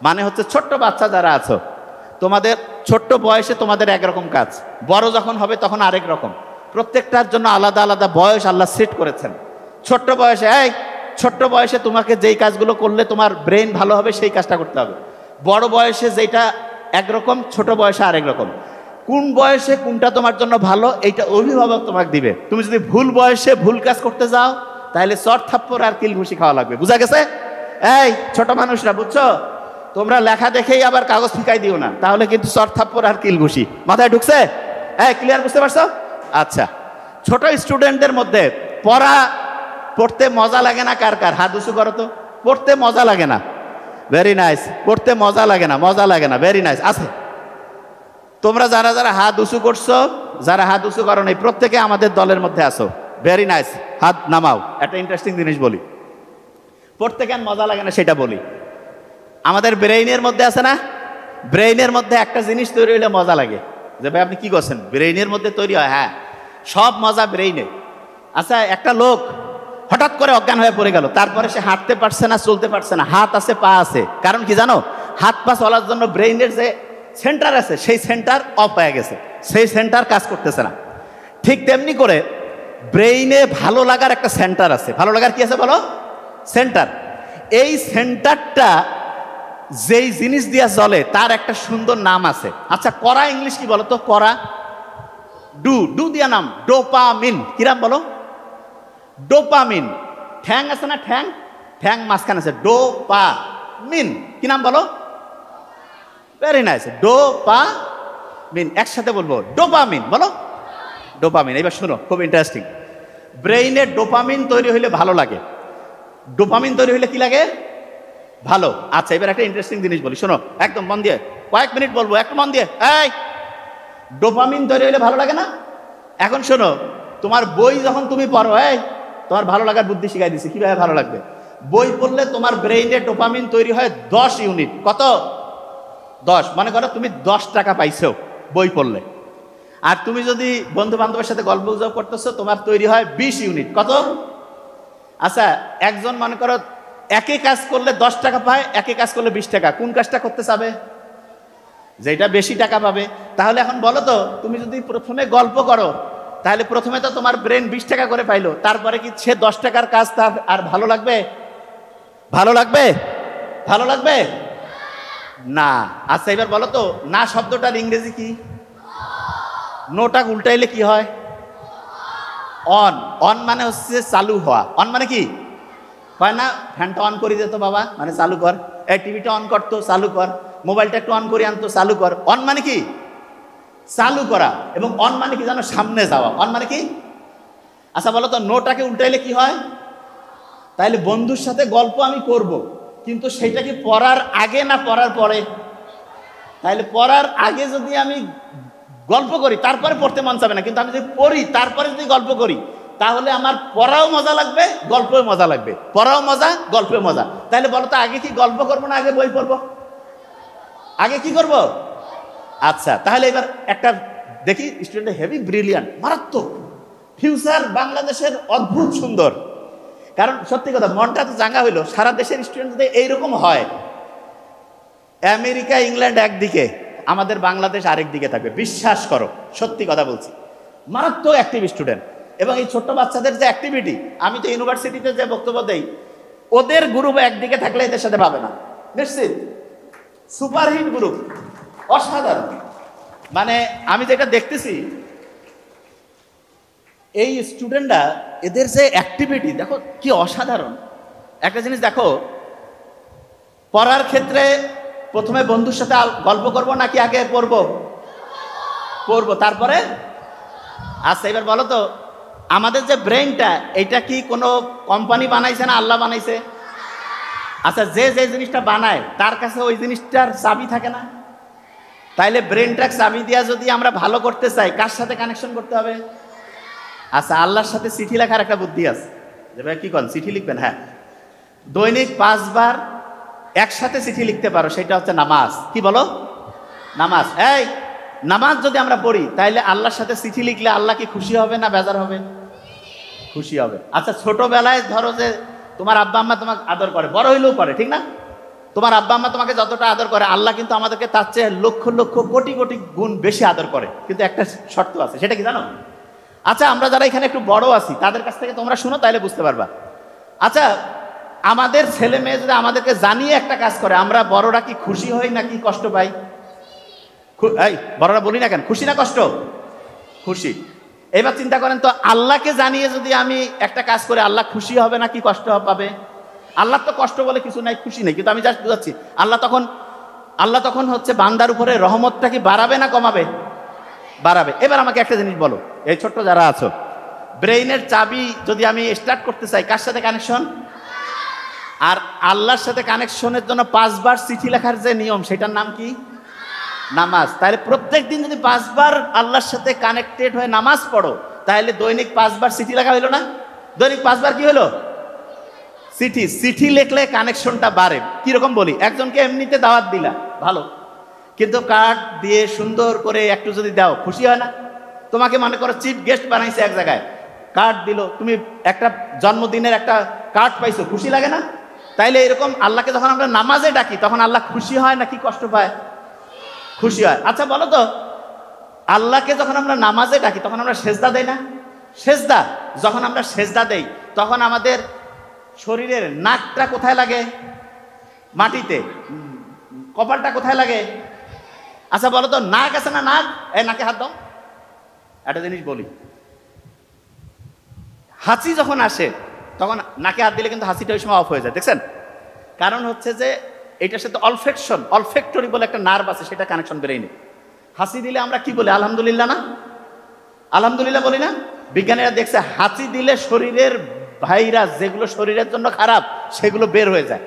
মানে হচ্ছে ছোট্ট বাচ্চা যারা আছো, তোমাদের ছোট্ট বয়সে তোমাদের একরকম কাজ, বড় যখন হবে তখন আরেক রকম। প্রত্যেকটার জন্য আলাদা আলাদা বয়স আল্লাহ সেট করেছেন। ছোট্ট বয়সে, ছোট্ট বয়সে তোমাকে যেই কাজগুলো করলে তোমার ব্রেন ভালো হবে সেই কাজটা করতে হবে। বড় বয়সে যেটা একরকম, ছোট বয়সে আরেক রকম। কোন বয়সে কোনটা তোমার জন্য ভালো, এইটা অভিভাবক তোমাকে দিবে। তুমি যদি ভুল বয়সে ভুল কাজ করতে যাও, তাহলে চট থাপ্পড় আর কিল ঘুষি খাওয়া লাগবে। বুঝা গেছে? এই ছোট মানুষরা, বুঝছো? তোমরা লেখা দেখেই আবার কাগজ ফিকাই দিও না, তাহলে কিন্তু চট থাপ্পড় আর কিল ঘুষি। মাথায় ঢুকছে? ক্লিয়ার? বুঝতে পারছো? আচ্ছা, ছোট স্টুডেন্টদের মধ্যে পড়তে মজা লাগে না কার কার? হাত উঁচু করো তো। পড়তে মজা লাগে না? Very nice. পড়তে মজা লাগে না? মজা লাগে না? Very nice. আছে তোমরা যারা যারা হাত উঁচু করছো, যারা হাত উঁচু করো নাই, প্রত্যেকে আমাদের দলের মধ্যে আসো। ভেরি নাইস, হাত নামাও। একটা ইন্টারেস্টিং জিনিস বলি, পড়তে কেন মজা লাগে না সেটা বলি। আমাদের ব্রেইনের মধ্যে আছে না, ব্রেইনের মধ্যে একটা জিনিস তৈরি হলে মজা লাগে। যে ভাই আপনি কি করছেন? ব্রেইনের মধ্যে তৈরি হয়। হ্যাঁ, সব মজা ব্রেইনে। আচ্ছা, একটা লোক হঠাৎ করে অজ্ঞান হয়ে পড়ে গেল, তারপরে সে হাঁটতে পারছে না, চলতে পারছে না, হাত আছে পা আছে। কারণ কি জানো? হাত পা চলার জন্য ব্রেইনের যে সেন্টার আছে, সেই সেন্টার অফ হয়ে গেছে, সেই সেন্টার কাজ করতেছে না। ঠিক তেমনি করে ব্রেইনে ভালো লাগার একটা সেন্টার আছে। ভালো লাগার কি আছে বলো? সেন্টার। এই সেন্টারটা যেই জিনিস দিয়ে চলে তার একটা সুন্দর নাম আছে। আচ্ছা, করা ইংলিশ কি বলো তো? করা, ডু দিয়া নাম ডোপামিন। কিরাম বলো? ডোপামিন, ঠ্যাং আছে না, ঠ্যাং, ঠ্যাং মাঝখানে আছে, ডোপামিন। কি নাম বলো? Very nice, dopamine. একসাথে বলবো, ডোপামিন বলো, ডোপামিন। এবার শোনো, খুব ইন্টারেস্টিং। ব্রেইনে ডোপামিন তৈরি হইলে ভালো লাগে, ডোপামিন তৈরি হইলে কি লাগে? ভালো। আচ্ছা, এবার একটা ইন্টারেস্টিং জিনিস বলি, শোনো একদম মন দিয়ে, কয়েক মিনিট বলবো, একটু মন দিয়ে। এই, ডোপামিন তৈরি হইলে ভালো লাগে না? এখন শোনো, তোমার বই যখন তুমি পড়ো, এই তোমার ভালো লাগার বুদ্ধি শিখাই দিছি, কিভাবে ভালো লাগবে। বই পড়লে তোমার ব্রেইনে ডোপামিন তৈরি হয় 10 ইউনিট। কত? 10। মনে করো তুমি 10 টাকা পাইছো বই পড়লে, আর তুমি যদি বন্ধু বান্ধবের সাথে গল্প গুজব করতেছো, তোমার তৈরি হয় 20 ইউনিট। কত? আচ্ছা, একজন মনে করো একই কাজ করলে 10 টাকা পায়, একই কাজ করলে 20 টাকা, কোন কাজটা করতে চাবে? যেটা বেশি টাকা পাবে। তাহলে এখন বলো তো, তুমি যদি প্রথমে গল্প করো, তাহলে প্রথমে তো তোমার ব্রেন 20 টাকা করে পাইলো, তারপরে কি সে 10 টাকার কাজ তার আর ভালো লাগবে? ভালো লাগবে? ভালো লাগবে না। আচ্ছা, এবার বলো তো, না শব্দটার ইংরেজি কি? নোটা উল্টাইলে কি হয়? অন। অন মানে হচ্ছে চালু হওয়া। অন মানে কি হয় না? ফ্যানটা অন করে দিত বাবা, মানে চালু কর। এই টিভিটা অন করতো, চালু কর। মোবাইলটা একটু অন করে আনতো, চালু কর। অন মানে কি? চালু করা। এবং অন মানে কি জানো? সামনে যাওয়া। অন মানে কি? আচ্ছা বলো তো, নোটাকে উল্টাইলে কি হয়? তাইলে বন্ধুর সাথে গল্প আমি করব, কিন্তু সেটা কি পড়ার আগে না পড়ার পরে? তাইলে পড়ার আগে যদি আমি গল্প করি, তারপরে পড়তে মন চাবে না, কিন্তু আমি যদি পড়ি তারপরে যদি গল্প করি, তাহলে আমার পড়াও মজা লাগবে, গল্পও মজা লাগবে। পড়াও মজা, গল্পও মজা। তাহলে বলো তো, আগে কি গল্প করবো না আগে বই পড়বো? আগে কি করব? আচ্ছা, তাহলে এবার একটা দেখি, স্টুডেন্ট হেভি ব্রিলিয়ান্ট, মারাত্মক ফিউচার বাংলাদেশের অদ্ভুত সুন্দর। কারণ সত্যি কথা, মনটা তো চাঙ্গা হইলো। সারা দেশের স্টুডেন্ট যদি এইরকম হয়, আমেরিকা ইংল্যান্ড একদিকে, আমাদের বাংলাদেশ আরেক দিকে থাকবে, বিশ্বাস করো, সত্যি কথা বলছি। মারাত্মক অ্যাক্টিভ স্টুডেন্ট। এবং এই ছোট্ট বাচ্চাদের যে অ্যাক্টিভিটি, আমি তো ইউনিভার্সিটিতে যে বক্তব্য দেই, ওদের গ্রুপ একদিকে থাকলে এদের সাথে পাবে না, নিশ্চিত। সুপারহিট গ্রুপ, অসাধারণ। মানে আমি যেটা দেখতেছি, এই স্টুডেন্টরা, এদের যে অ্যাক্টিভিটি দেখো কি অসাধারণ। একটা জিনিস দেখো, পড়ার ক্ষেত্রে প্রথমে বন্ধুর সাথে গল্প করব নাকি আগে পড়বো? পড়বো, তারপরে। আচ্ছা, এবার বলো তো, আমাদের যে ব্রেনটা, এটা কি কোনো কোম্পানি বানাইছে না আল্লাহ বানাইছে? আচ্ছা, যে যে জিনিসটা বানায় তার কাছে ওই জিনিসটার চাবি থাকে না? তাইলে ব্রেনটাকে চাবি দিয়া যদি আমরা ভালো করতে চাই, কার সাথে কানেকশন করতে হবে? আচ্ছা, আল্লাহর সাথে চিঠি লেখার একটা বুদ্ধি আছে। যে ভাই কি করেন, চিঠি লিখবেন? হ্যাঁ, দৈনিক 5 বার একসাথে চিঠি লিখতে পারো, সেটা হচ্ছে নামাজ। কি বলো? নামাজ। এই নামাজ যদি আমরা পড়ি, তাইলে আল্লাহর সাথে চিঠি লিখলে আল্লাহ কি খুশি হবে না বেজার হবে? খুশি হবে। আচ্ছা, ছোটবেলায় ধরো যে তোমার আব্বা আম্মা তোমাকে আদর করে, বড় হইলেও করে, ঠিক না? তোমার আব্বা আম্মা তোমাকে যতটা আদর করে, আল্লাহ কিন্তু আমাদেরকে তার চেয়ে লক্ষ লক্ষ কোটি কোটি গুণ বেশি আদর করে। কিন্তু একটা শর্ত আছে, সেটা কি জানো? আচ্ছা, আমরা যারা এখানে একটু বড় আছি, তাদের কাছ থেকে তোমরা শুনো, তাইলে বুঝতে পারবা। আচ্ছা, আমাদের ছেলে মেয়ে যদি আমাদেরকে জানিয়ে একটা কাজ করে, আমরা বড়রা কি খুশি হই নাকি কষ্ট পাই? এই বড়রা বলি না কেন, খুশি না কষ্ট? খুশি। এবার চিন্তা করেন তো, আল্লাহকে জানিয়ে যদি আমি একটা কাজ করে, আল্লাহ খুশি হবে নাকি কষ্ট পাবে? আল্লাহ তো কষ্ট বলে কিছু নাই, খুশি নেই। কিন্তু আমি জাস্ট বুঝাচ্ছি, আল্লাহ তখন হচ্ছে বান্দার উপরে রহমতটা কি বাড়াবে না কমাবে? বাড়াবে। এবার আমাকে একটা জিনিস বলো, এই ছোট্ট যারা আছো, ব্রেইনের চাবি যদি আমি স্টার্ট করতে চাই, কার সাথে কানেকশন? আর আল্লাহর সাথে কানেকশনের জন্য 5 বার চিঠি লেখার যে নিয়ম, সেটার নাম কি? নামাজ। তাহলে প্রত্যেক দিন যদি 5 বার আল্লাহর সাথে কানেক্টেড হয়ে নামাজ পড়ো, তাহলে দৈনিক 5 বার চিঠি লেখা হইলো না? দৈনিক 5 বার কি হলো? চিঠি লিখলে কানেকশনটা বাড়ে। কিরকম বলি, একজনকে এমনিতে দাওয়াত দিলা, ভালো, কিন্তু কার্ড দিয়ে সুন্দর করে একটু যদি দাও, খুশি হয় না? তোমাকে মনে করো চিফ গেস্ট বানাইছে এক জায়গায়, কার্ড দিল, তুমি একটা জন্মদিনের একটা কার্ড পাইছো, খুশি লাগে না? তাইলে এরকম আল্লাহকে যখন আমরা নামাজে ডাকি, তখন আল্লাহ খুশি হয় নাকি কষ্ট পায়? খুশি হয়। আচ্ছা বলো তো, আল্লাহকে যখন আমরা নামাজে ডাকি, তখন আমরা সেজদা দেই না? সেজদা, যখন আমরা সেজদা দেই, তখন আমাদের শরীরের নাকটা কোথায় লাগে? মাটিতে। কপালটা কোথায় লাগে? আচ্ছা বলো তো, নাক আছে না? নাক, নাকে হাত দাও। একটা জিনিস বলি, হাঁচি যখন আসে তখন নাকে হাত দিলে কিন্তু হাসিটা ওই সময় অফ হয়ে যায়, দেখছেন? কারণ হচ্ছে যে এটার সাথে অলফেক্টরি বলে একটা নার্ভ আছে, সেটা কানেকশন ব্রেইনে। হাসি দিলে আমরা কি বলি? আলহামদুলিল্লাহ না? আলহামদুলিল্লাহ বলি না? বিজ্ঞানীরা দেখছে হাসি দিলে শরীরের ভাইরাস যেগুলো শরীরের জন্য খারাপ সেগুলো বের হয়ে যায়,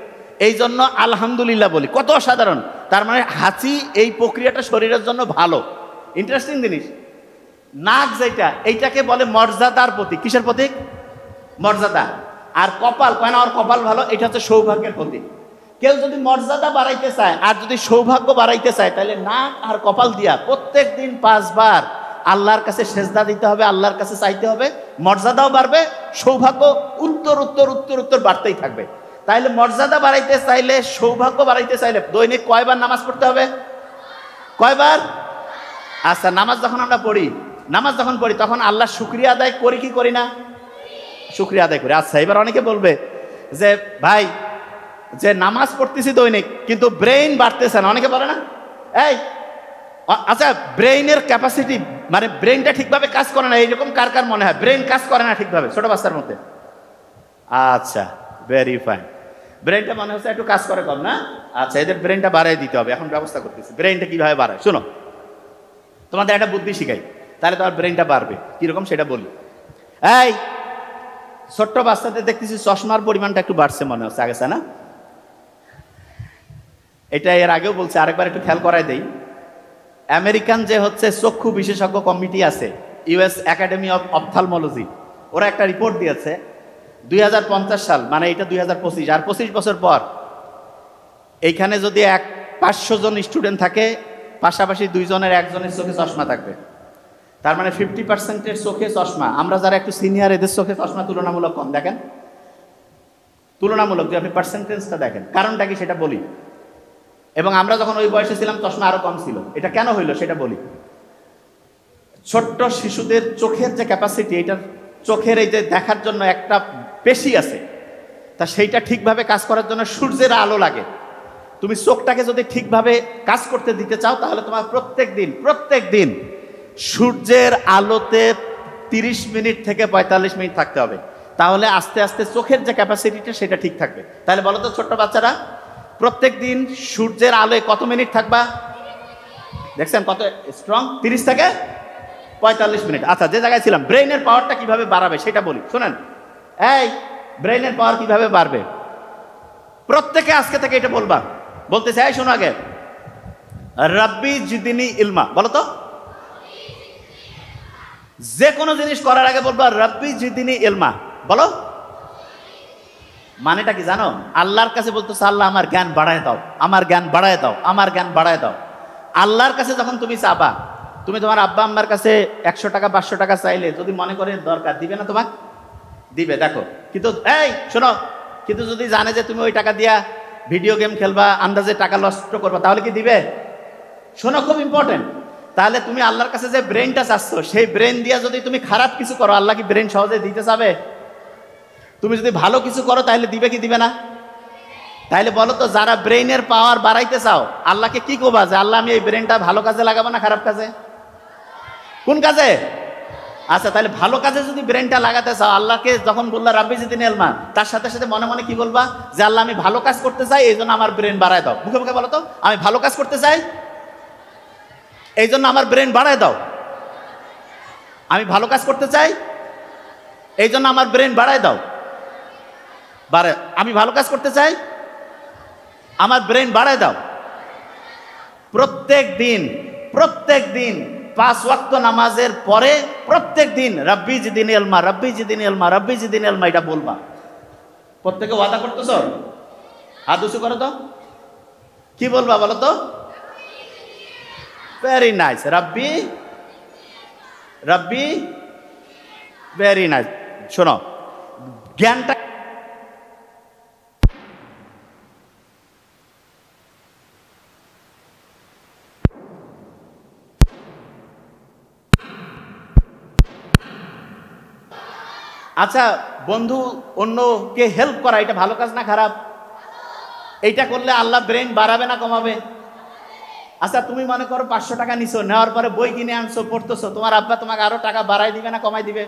এই জন্য আলহামদুলিল্লাহ বলি। কত অসাধারণ! তার মানে হাসি এই প্রক্রিয়াটা শরীরের জন্য ভালো। ইন্টারেস্টিং জিনিস। নাক যেটা, এইটাকে বলে মর্যাদার প্রতীক। কিসের প্রতীক? মর্যাদা। আর কপাল, কয় না ওর কপাল ভালো, এটা হচ্ছে সৌভাগ্যের প্রতীক। কেউ যদি মর্যাদা বাড়াইতে চায় আর যদি সৌভাগ্য বাড়াইতে চায়, তাহলে নাক আর কপাল দিয়া প্রত্যেক দিন 5 বার আল্লাহর কাছে সেজদা দিতে হবে, আল্লাহর কাছে চাইতে হবে। মর্যাদাও বাড়বে, সৌভাগ্য উত্তর উত্তর উত্তর উত্তর বাড়তেই থাকবে। তাইলে মর্যাদা বাড়াইতে চাইলে, সৌভাগ্য বাড়াইতে চাইলে দৈনিক কয়বার নামাজ পড়তে হবে? কয়বার? আচ্ছা, নামাজ যখন পড়ি তখন আল্লাহ শুকরিয়া আদায় করি কি করি না? শুকরিয়া আদায় করি। আচ্ছা, এবার অনেকে বলবে যে ভাই, যে নামাজ পড়তেছি দৈনিক কিন্তু ব্রেইন বাড়তেছে না, অনেকে বলে না? এই আচ্ছা, ব্রেইনের ক্যাপাসিটি মানে ব্রেইনটা ঠিকভাবে কাজ করে না, এইরকম কার কার মনে হয় ব্রেইন কাজ করে না ঠিকভাবে ছোট বাচ্চার মধ্যে? আচ্ছা, ভেরি ফাইন। ব্রেইনটা মনে হচ্ছে একটু কাজ করে কম না? আচ্ছা, এদের ব্রেইনটা বাড়াই দিতে হবে, এখন ব্যবস্থা করতেছি। ব্রেইনটা কিভাবে বাড়ায় শোনো, তোমাদের একটা বুদ্ধি শিখাই, তাহলে তোমার ব্রেইনটা বাড়বে। কিরকম সেটা বলি। এই ছোট্ট বাচ্চাদের দেখতেছি চশমার পরিমাণটা একটু বাড়ছে মনে হচ্ছে, আগে না? এটা এর আগেও বলছে, আরেকবার একটু খেয়াল করাই দেই। আমেরিকান যে হচ্ছে চক্ষু বিশেষজ্ঞ কমিটি আছে, ইউএস একাডেমি অফ অপথ্যালমোলজি, ওরা একটা রিপোর্ট দিয়েছে 2050 সাল, মানে এটা 2025, আর 25 বছর পর এইখানে যদি 500 জন স্টুডেন্ট থাকে, পাশাপাশি 2 জনের 1 জনের চোখে চশমা থাকবে। তার মানে 50%-এর চোখে চশমা। আমরা যারা একটু সিনিয়র, এদের চোখে চশমা তুলনামূলক কম। দেখেন, তুলনামূলক যে আপনি পার্সেন্টেজটা দেখেন, কারণটা কি সেটা বলি। এবং আমরা যখন ওই বয়সে ছিলাম চশমা আরো কম ছিল। এটা কেন হইলো সেটা বলি। ছোট্ট শিশুদের চোখের যে ক্যাপাসিটি, এটার চোখের এই যে দেখার জন্য একটা পেশি আছে, তা সেইটা ঠিকভাবে কাজ করার জন্য সূর্যের আলো লাগে। তুমি চোখটাকে যদি ঠিকভাবে কাজ করতে দিতে চাও, তাহলে তোমার প্রত্যেক দিন সূর্যের আলোতে 30 মিনিট থেকে 45 মিনিট থাকতে হবে। তাহলে আস্তে আস্তে চোখের যে ক্যাপাসিটিটা সেটা ঠিক থাকবে। তাহলে বলো তো ছোট্ট বাচ্চারা, প্রত্যেক দিন সূর্যের আলোয় কত মিনিট থাকবা? দেখছেন কত স্ট্রং? 30 থেকে 45 মিনিট। আচ্ছা, যে জায়গায় ছিলাম, ব্রেইনের পাওয়ারটা কিভাবে বাড়াবে সেটা বলি, শোনেন। এই ব্রেইনের পাওয়ার কিভাবে বাড়বে, প্রত্যেকে আজকে থেকে এটা বলবা। বলতে চাই, শোনো আগে, রাব্বি জিদিনি ইলমা। বলো তো, যে কোনো জিনিস করার আগে বলবা রাব্বি জিদিনি ইলমা। বলো, মানেটা কি জানো? আল্লাহর কাছে বলতেছে, আল্লাহ আমার জ্ঞান বাড়ায় দাও, আমার জ্ঞান বাড়ায় দাও, আমার জ্ঞান বাড়ায় দাও। আল্লাহর কাছে যখন তুমি চাবা, তুমি তোমার আব্বা আম্মার কাছে 100 টাকা 500 টাকা চাইলে যদি মনে করে দরকার, দিবে না? তোমাকে দিবে, দেখো। কিন্তু এই শোনো, কিন্তু যদি জানে যে তুমি ওই টাকা দিয়া ভিডিও গেম খেলবা, আন্দাজে টাকা নষ্ট করবা, তাহলে কি দিবে? শোনো, খুব ইম্পর্টেন্ট। তাহলে তুমি আল্লাহর কাছে যে ব্রেনটা চাচ্ছ, সেই ব্রেন দিয়া যদি তুমি খারাপ কিছু করো, আল্লাহ কি ব্রেন সহজে দিতে চাবে? তুমি যদি ভালো কিছু করো তাহলে দিবে কি দিবে না? তাহলে বলো তো, যারা ব্রেইনের পাওয়ার বাড়াইতে চাও, আল্লাহকে কি করবা যে আল্লাহ আমি এই ব্রেনটা ভালো কাজে লাগাবো না খারাপ কাজে? কোন কাজে? আচ্ছা, তাহলে ভালো কাজে যদি ব্রেনটা লাগাতে চাও, আল্লাহকে যখন বললা রাব্বি জিদিনি ইলমা, তার সাথে সাথে মনে মনে কি বলবা? যে আল্লাহ আমি ভালো কাজ করতে চাই, এই জন্য আমার ব্রেন বাড়ায় দাও। মুখে মুখে বলো তো, আমি ভালো কাজ করতে চাই, এই জন্য আমার ব্রেন বাড়ায় দাও। আমি ভালো কাজ করতে চাই, এই জন্য আমার ব্রেন বাড়ায় দাও। আমি ভালো কাজ করতে চাই, আমার ব্রেন বাড়ায় দাও। প্রত্যেক দিন 5 ওয়াক্ত নামাজের পরে প্রত্যেক দিন রাব্বি জিদিনি ইলমা, রাব্বি জিদিনি ইলমা, রাব্বি জিদিনি ইলমা, এটা বলবা। প্রত্যেকে ওয়াদা করতেছ? হাত উঁচু করো তো, কি বলবা বলো তো? ভেরি নাইস, রাব্বি রাব্বি, ভেরি নাইস। শোনো, জ্ঞানটা আচ্ছা, বন্ধু অন্যকে হেল্প করা, এটা ভালো কাজ না খারাপ? এইটা করলে আল্লাহ ব্রেন বাড়াবে না কমাবে? আচ্ছা, তুমি মনে করো 500 টাকা নিছো, নেওয়ার পরে বই কিনে আনছো, পড়তেছো, তোমার আব্বা তোমাকে আরো টাকা বাড়াই দিবে না কমাই দিবে?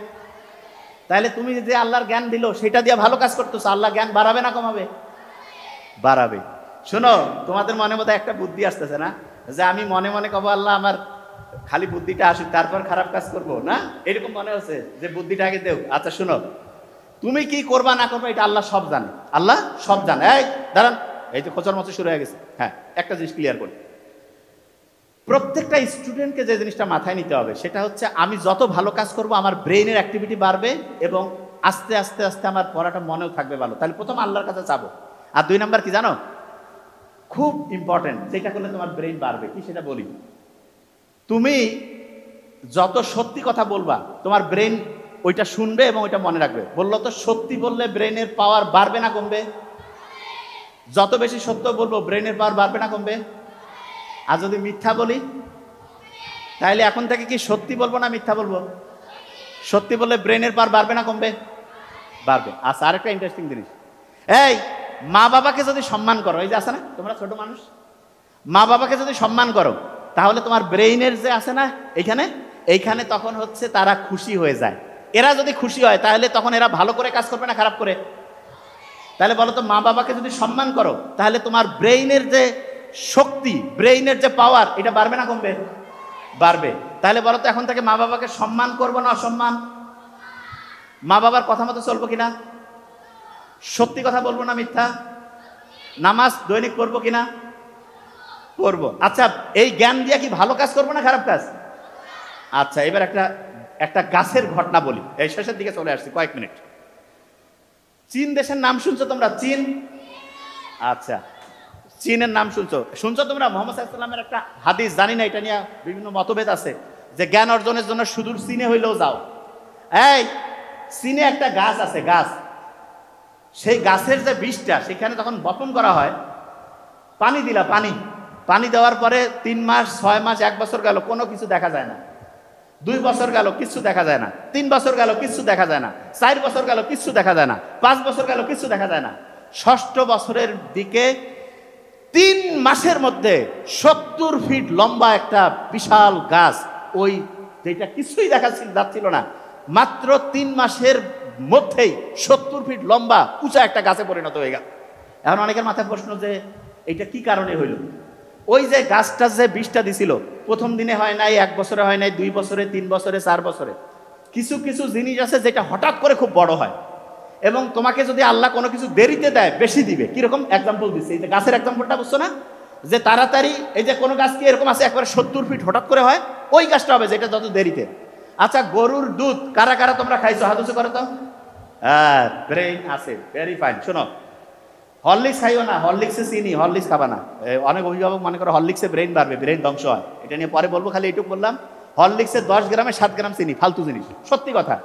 তাহলে তুমি যে আল্লাহর জ্ঞান দিল সেটা দিয়ে ভালো কাজ করতেছো, আল্লাহ জ্ঞান বাড়াবে না কমাবে? বাড়াবে। শোনো, তোমাদের মনে মধ্যে একটা বুদ্ধি আসতেছে না, যে আমি মনে মনে কব আল্লাহ আমার খালি বুদ্ধিটা আসুক তারপর খারাপ কাজ করব না, এরকম মনে হচ্ছে যে বুদ্ধিটা আগে দেও। আচ্ছা শোনো, তুমি কি করবা না করবা এটা আল্লাহ সব জানে, আল্লাহ সব জানে। এই দাঁড়ান, এই তো খোঁচার মতো শুরু হয়ে গেছে। হ্যাঁ, একটা জিনিস ক্লিয়ার করি, প্রত্যেকটা স্টুডেন্টকে যে জিনিসটা মাথায় নিতে হবে সেটা হচ্ছে আমি যত ভালো কাজ করব আমার ব্রেইনের অ্যাক্টিভিটি বাড়বে এবং আস্তে আস্তে আস্তে আমার পড়াটা মনেও থাকবে ভালো। তাহলে প্রথম আল্লাহর কাছে চাবো। আর 2 নাম্বার কি জানো, খুব ইম্পর্টেন্ট, যেটা করলে তোমার ব্রেইন বাড়বে, কি সেটা বলি। তুমি যত সত্যি কথা বলবা তোমার ব্রেন ওইটা শুনবে এবং ওইটা মনে রাখবে। বললো তো সত্যি বললে ব্রেনের পাওয়ার বাড়বে না কমবে? যত বেশি সত্য বলবো ব্রেনের পাওয়ার বাড়বে না কমবে? আর যদি মিথ্যা বলি, তাহলে এখন থেকে কি সত্যি বলবো না মিথ্যা বলবো? সত্যি বললে ব্রেনের পাওয়ার বাড়বে না কমবে? বাড়বে। আচ্ছা, আরেকটা ইন্টারেস্টিং জিনিস, এই মা বাবাকে যদি সম্মান করো, এই যে আছে না তোমরা ছোট মানুষ, মা বাবাকে যদি সম্মান করো তাহলে তোমার ব্রেইনের যে আছে না এইখানে তখন হচ্ছে তারা খুশি হয়ে যায়। এরা যদি খুশি হয় তাহলে তখন এরা ভালো করে কাজ করবে না খারাপ করে? তাহলে বলো তো, মা বাবাকে যদি সম্মান করো তাহলে তোমার ব্রেইনের যে শক্তি, ব্রেইনের যে পাওয়ার, এটা বাড়বে না কমবে? বাড়বে। তাহলে বলো তো, এখন থেকে মা বাবাকে সম্মান করবো না অসম্মান? মা বাবার কথা মতো চলবো কিনা? সত্যি কথা বলবো না মিথ্যা? নামাজ দৈনিক পড়বো কিনা? পড়বো। আচ্ছা, এই জ্ঞান দিয়ে কি ভালো কাজ করবো না খারাপ কাজ? আচ্ছা, এবার একটা গাছের ঘটনা বলি, এই শেষের দিকে চলে আসছি, কয়েক মিনিট। চীন দেশের নাম শুনছো তোমরা? চীন। আচ্ছা, চীনের নাম শুনছো তোমরা? মোহাম্মদ সাল্লাল্লাহু আলাইহি ওয়াসাল্লামের একটা হাদিস, জানি না এটা নিয়ে বিভিন্ন মতভেদ আছে, যে জ্ঞান অর্জনের জন্য সুদূর চীনে হইলেও যাও। এই চীনে একটা গাছ আছে, গাছ, সেই গাছের যে বীজটা সেখানে তখন বপন করা হয়, পানি দিলা, পানি দেওয়ার পরে 3 মাস 6 মাস 1 বছর গেল, কোনো কিছু দেখা যায় না। 2 বছর গেল, কিচ্ছু দেখা যায় না। 3 বছর গেল, কিচ্ছু দেখা যায় না। 4 বছর গেল, কিচ্ছু দেখা যায় না। 5 বছর গেল, কিচ্ছু দেখা যায় না। 6ষ্ঠ বছরের দিকে 3 মাসের মধ্যে 70 ফিট লম্বা একটা বিশাল গাছ, ওই যেটা কিছুই দেখা যাচ্ছিল না, মাত্র 3 মাসের মধ্যেই 70 ফিট লম্বা উঁচা একটা গাছে পরিণত হয়ে গেল। এখন অনেকের মাথায় প্রশ্ন যে এটা কি কারণে হইল? ওই যে গাছটা যে বীজটা দিছিল, প্রথম দিনে হয় নাই, 1 বছরে হয় নাই, 2 বছরে, 3 বছরে, 4 বছরে। কিছু কিছু জিনিস আছে যেটা হঠাৎ করে খুব বড় হয়, এবং তোমাকে যদি আল্লাহ কোনো কিছু দেরিতে দেয় বেশি দিবে। কিরকম এক্সাম্পল দিচ্ছে, এই যে গাছের এক্সাম্পলটা বুঝছো না, যে তাড়াতাড়ি, এই যে কোনো গাছ কি এরকম আছে একবারে 70 ফিট হঠাৎ করে হয়, ওই গাছটা হবে যেটা যত দেরিতে। আচ্ছা, গরুর দুধ কারা কারা তোমরা খাইছো? হাত উঁচু করো তো। হ্যাঁ, ব্রেইন আছে, ভেরি ফাইন। শোনো, হরলিক্স খাইও না, হরলিক্সে চিনি, হরলিক্স খাবা না। অনেক অভিভাবক মনে করে হরলিক্সে ব্রেইন বাড়বে, ব্রেইন ধ্বংস হয়। এটা নিয়ে পরে বলবো, খালি এইটুকু বললাম, হরলিক্সে 10 গ্রামে 7 গ্রাম চিনি, ফালতু জিনিস, সত্যি কথা,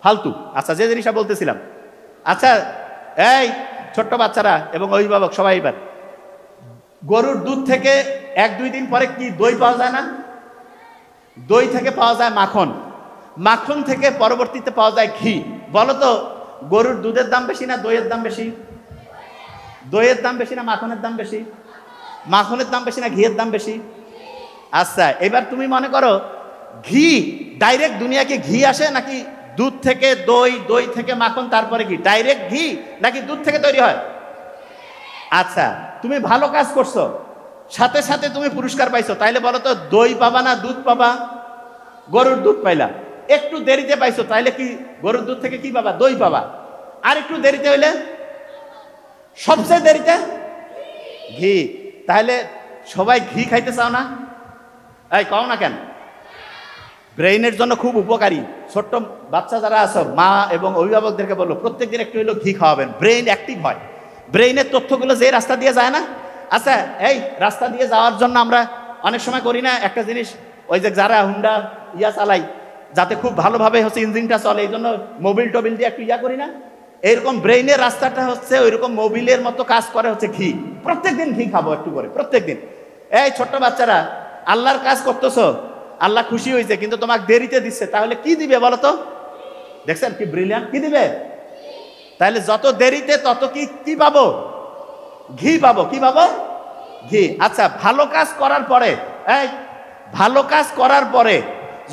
ফালতু। আচ্ছা, যে জিনিসটা বলতেছিলাম, আচ্ছা এই ছোট্ট বাচ্চারা এবং অভিভাবক সবাই, এবার গরুর দুধ থেকে 1-2 দিন পরে কি দই পাওয়া যায় না? দই থেকে পাওয়া যায় মাখন, মাখন থেকে পরবর্তীতে পাওয়া যায় ঘি। বলো তো, গরুর দুধের দাম বেশি না দইয়ের দাম বেশি? দইয়ের দাম বেশি না মাখনের দাম বেশি? মাখনের দাম বেশি না ঘিয়ের দাম বেশি? আচ্ছা, এবার তুমি মনে করো ঘি ডাইরেক্ট দুনিয়াকে ঘি আসে, নাকি দুধ থেকে দই, দই থেকে মাখন, তারপরে ঘি? ডাইরেক্ট ঘি নাকি দুধ থেকে তৈরি হয়? আচ্ছা, তুমি ভালো কাজ করছো, সাথে সাথে তুমি পুরস্কার পাইছো, তাইলে বলো তো দই পাবা না দুধ পাবা? গরুর দুধ পাইলা। একটু দেরিতে পাইছো, তাইলে কি গরুর দুধ থেকে কি পাবা? দই পাবা। আর একটু দেরিতে হইলে, সবচেয়ে দেরিতে ঘি। তাহলে সবাই ঘি খাইতে চাও না? এই কও না কেন? ব্রেইনের জন্য খুব উপকারী। ছোট্ট বাচ্চা যারা আছো, মা এবং অভিভাবকদেরকে বললো প্রত্যেকদিন একটু হইলেও ঘি খাওয়াবেন, ব্রেইন অ্যাক্টিভ হয়। ব্রেইনের তথ্যগুলো যে রাস্তা দিয়ে যায় না, আচ্ছা এই রাস্তা দিয়ে যাওয়ার জন্য আমরা অনেক সময় করি না একটা জিনিস, ওই যে যারা হুন্ডা চালাই, যাতে খুব ভালোভাবে হচ্ছে ইঞ্জিনটা চলে, এই জন্য মোবিল টোবিল দিয়ে একটু করি না? এইরকম ব্রেইনের রাস্তাটা হচ্ছে ওইরকম মোবিলের মতো কাজ করে হচ্ছে ঘি। প্রত্যেকদিন ঘি খাবো একটু করে, প্রত্যেকদিন। এই ছোট্ট বাচ্চারা, আল্লাহর কাজ করতেছো, আল্লাহ খুশি হয়েছে, কিন্তু তোমাকে দেরিতে দিচ্ছে, তাহলে কি দিবে বলো তো? দেখছেন কি ব্রিলিয়ান্ট, কি দিবে? তাহলে যত দেরিতে তত কি পাবো? ঘি পাবো। কি পাবো? ঘি। আচ্ছা, ভালো কাজ করার পরে, ভালো কাজ করার পরে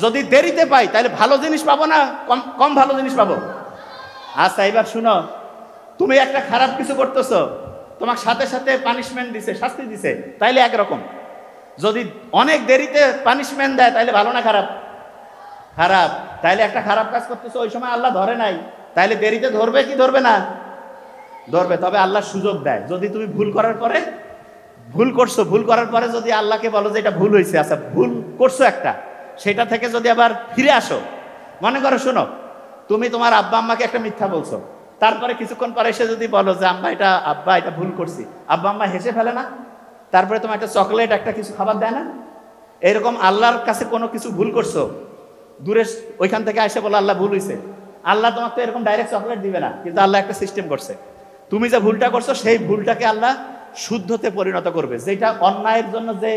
যদি দেরিতে পাই তাহলে ভালো জিনিস পাবো না কম কম ভালো জিনিস পাবো? আচ্ছা এবার শুনো, তুমি একটা খারাপ কিছু করতেছো, তোমাকে সাথে সাথে পানিশমেন্ট দিছে, শাস্তি দিছে, তাইলে একরকম। যদি অনেক দেরিতে পানিশমেন্ট দেয় তাইলে ভালো না খারাপ? খারাপ। তাইলে একটা খারাপ কাজ করতেছো, ওই সময় আল্লাহ ধরে নাই, তাইলে দেরিতে ধরবে কি ধরবে না? ধরবে। তবে আল্লাহ সুযোগ দেয়, যদি তুমি ভুল করার পরে, ভুল করছো, ভুল করার পরে যদি আল্লাহকে বলো যে এটা ভুল হয়েছে, আচ্ছা ভুল করছো একটা, সেটা থেকে যদি আবার ফিরে আসো, মনে করো শোনো, তুমি তোমার আব্বা আম্মাকে একটা মিথ্যা বলছো, তারপরে কিছুক্ষণ পরে এসে যদি বলো যে আব্বা এটা ভুল করছি, আব্বা আম্মা হেসে ফেলে না? তারপরে তোমার একটা চকলেট, একটা কিছু খাবার দেয় না? এরকম আল্লাহর কাছে কোনো কিছু ভুল করছো, দূরে ওইখান থেকে এসে বলো আল্লাহ ভুল হয়েছে, আল্লাহ তোমাকে তো এরকম ডাইরেক্ট চকলেট দিবে না, কিন্তু আল্লাহ একটা সিস্টেম করছে, তুমি যে ভুলটা করছো সেই ভুলটাকে আল্লাহ শুদ্ধতে পরিণত করবে, যেটা অন্যায়ের জন্য যে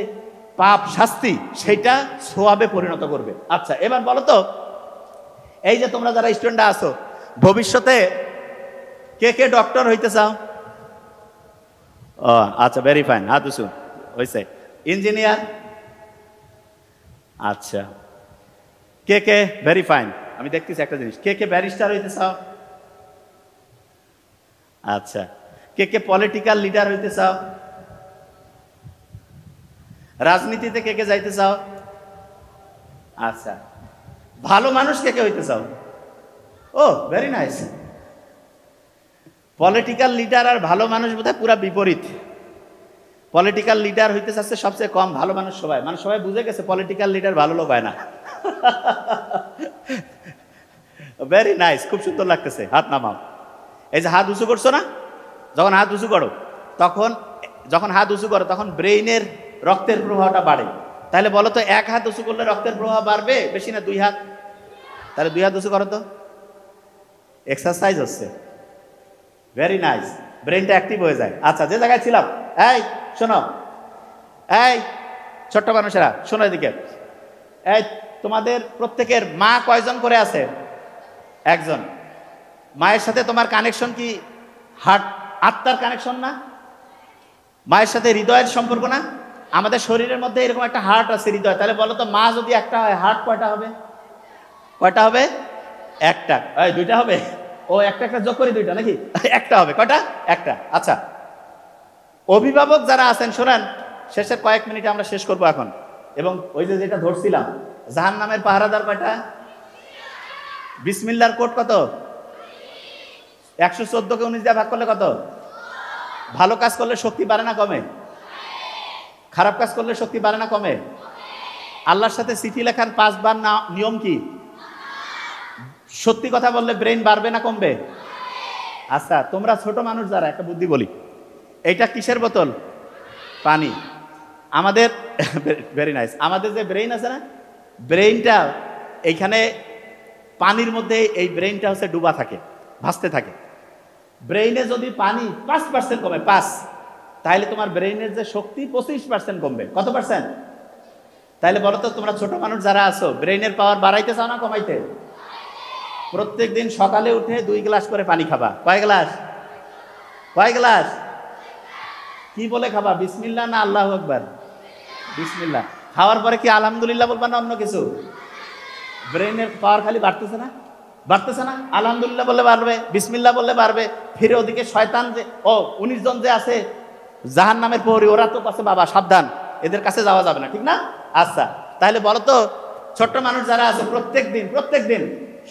পাপ শাস্তি সেইটা সোয়াবে পরিণত করবে। আচ্ছা এবার বলো তো, এই যে তোমরা যারা স্টুডেন্টরা আছো, ভবিষ্যতে কে কে ডক্টর হইতে চাও? ও আচ্ছা, ভেরি ফাইন, হাত উঁচু হয়েছে। ইঞ্জিনিয়ার? আচ্ছা। কে কে, ভেরি ফাইন, আমি দেখতেছি একটা জিনিস, কে কে ব্যারিস্টার হইতে চাও? আচ্ছা। কে কে পলিটিক্যাল লিডার হইতে চাও? রাজনীতিতে কে কে যাইতে চাও? আচ্ছা। ভালো মানুষ কে কে হইতে চাও? ও ভেরি নাইস। পলিটিক্যাল লিডার আর ভালো মানুষ বোধহয় পুরা বিপরীত। পলিটিক্যাল লিডার হইতে চাচ্ছে সবচেয়ে কম, ভালো মানুষ সবাই, মানে সবাই বুঝে গেছে পলিটিক্যাল লিডার ভালো লোক হয় না। ভেরি নাইস, খুব সুন্দর লাগতেছে, হাত নামাও। এই যে হাত উঁচু করছো না, যখন হাত উঁচু করো তখন ব্রেইনের রক্তের প্রবাহটা বাড়ে। তাহলে বলো তো, এক হাত উঁচু করলে রক্তের প্রবাহ বাড়বে বেশি না দুই হাত? তাহলে দুই হাত উঁচু করো তো, এক্সারসাইজ হচ্ছে। ভেরি নাইস, ব্রেইনটা অ্যাক্টিভ হয়ে যায়। আচ্ছা, যে জায়গায় ছিলাম, এই শোনো, এই ছোট্ট মানুষেরা শোনো এদিকে, এই তোমাদের প্রত্যেকের মা কয়জন করে আছে? একজন। মায়ের সাথে তোমার কানেকশন কি হার্ট, আত্মার কানেকশন না? মায়ের সাথে হৃদয়ের সম্পর্ক না? আমাদের শরীরের মধ্যে এরকম একটা হার্ট আছে, হৃদয়। তাহলে বলো তো, মা যদি একটা হয়, হার্ট কয়টা হবে? কয়টা হবে? একটা। এই দুইটা হবে? ও একটা একটা যোগ করি দুইটা নাকি? একটা হবে। কয়টা? একটা। আচ্ছা, অভিভাবক যারা আছেন শোনেন, শেষের কয়েক মিনিটে আমরা শেষ করবো এখন। এবং ওই যে যেটা ধরছিলাম, জাহান্নামের পাহারাদার কয়টা? বিসমিল্লাহর কোড কত? 114কে 19 দিয়ে ভাগ করলে কত? ভালো কাজ করলে শক্তি বাড়ে না কমে? খারাপ কাজ করলে শক্তি বাড়ে না কমে? আল্লাহর সাথে চিঠি লেখার 5 বার না নিয়ম কি? সত্যি কথা বললে ব্রেন বাড়বে না কমবে? আচ্ছা, তোমরা ছোট মানুষ যারা, একটা বুদ্ধি বলি, এইটা কিসের বোতল? পানি। আমাদের ভেরি নাইস, আমাদের যে ব্রেইন আছে না, ব্রেইনটা এইখানে পানির মধ্যে, এই ব্রেইনটা হচ্ছে ডুবা থাকে, ভাসতে থাকে। ব্রেইনে যদি পানি 5% কমে, 5, তাহলে তোমার ব্রেইনের যে শক্তি 25% কমবে। কত পার্সেন্ট? তাহলে বলো তো, তোমরা ছোট মানুষ যারা আছো, ব্রেইনের পাওয়ার বাড়াইতে চাও না কমাইতে? প্রত্যেক দিন সকালে উঠে 2 গ্লাস করে পানি খাবা। কয় গ্লাস? কয় গ্লাস? কি বলে খাবা? বিসমিল্লাহ না আল্লাহু আকবার? বিসমিল্লাহ। খাওয়ার পরে কি আলহামদুলিল্লাহ বলবা না অন্য কিছু? ব্রেইনের পাওয়ার খালি বাড়তেছে না? বাড়তেছে না? আলহামদুলিল্লাহ বললে বাড়বে, বিসমিল্লাহ বললে বাড়বে। ফিরে ওদিকে শয়তান যে 19 জন যে আছে জাহান্নামের প্রহরী, ওরা তো কাছে বাবা সাবধান, এদের কাছে যাওয়া যাবে না, ঠিক না? আচ্ছা, তাহলে বলো তো, ছোট্ট মানুষ যারা আছে, প্রত্যেক দিন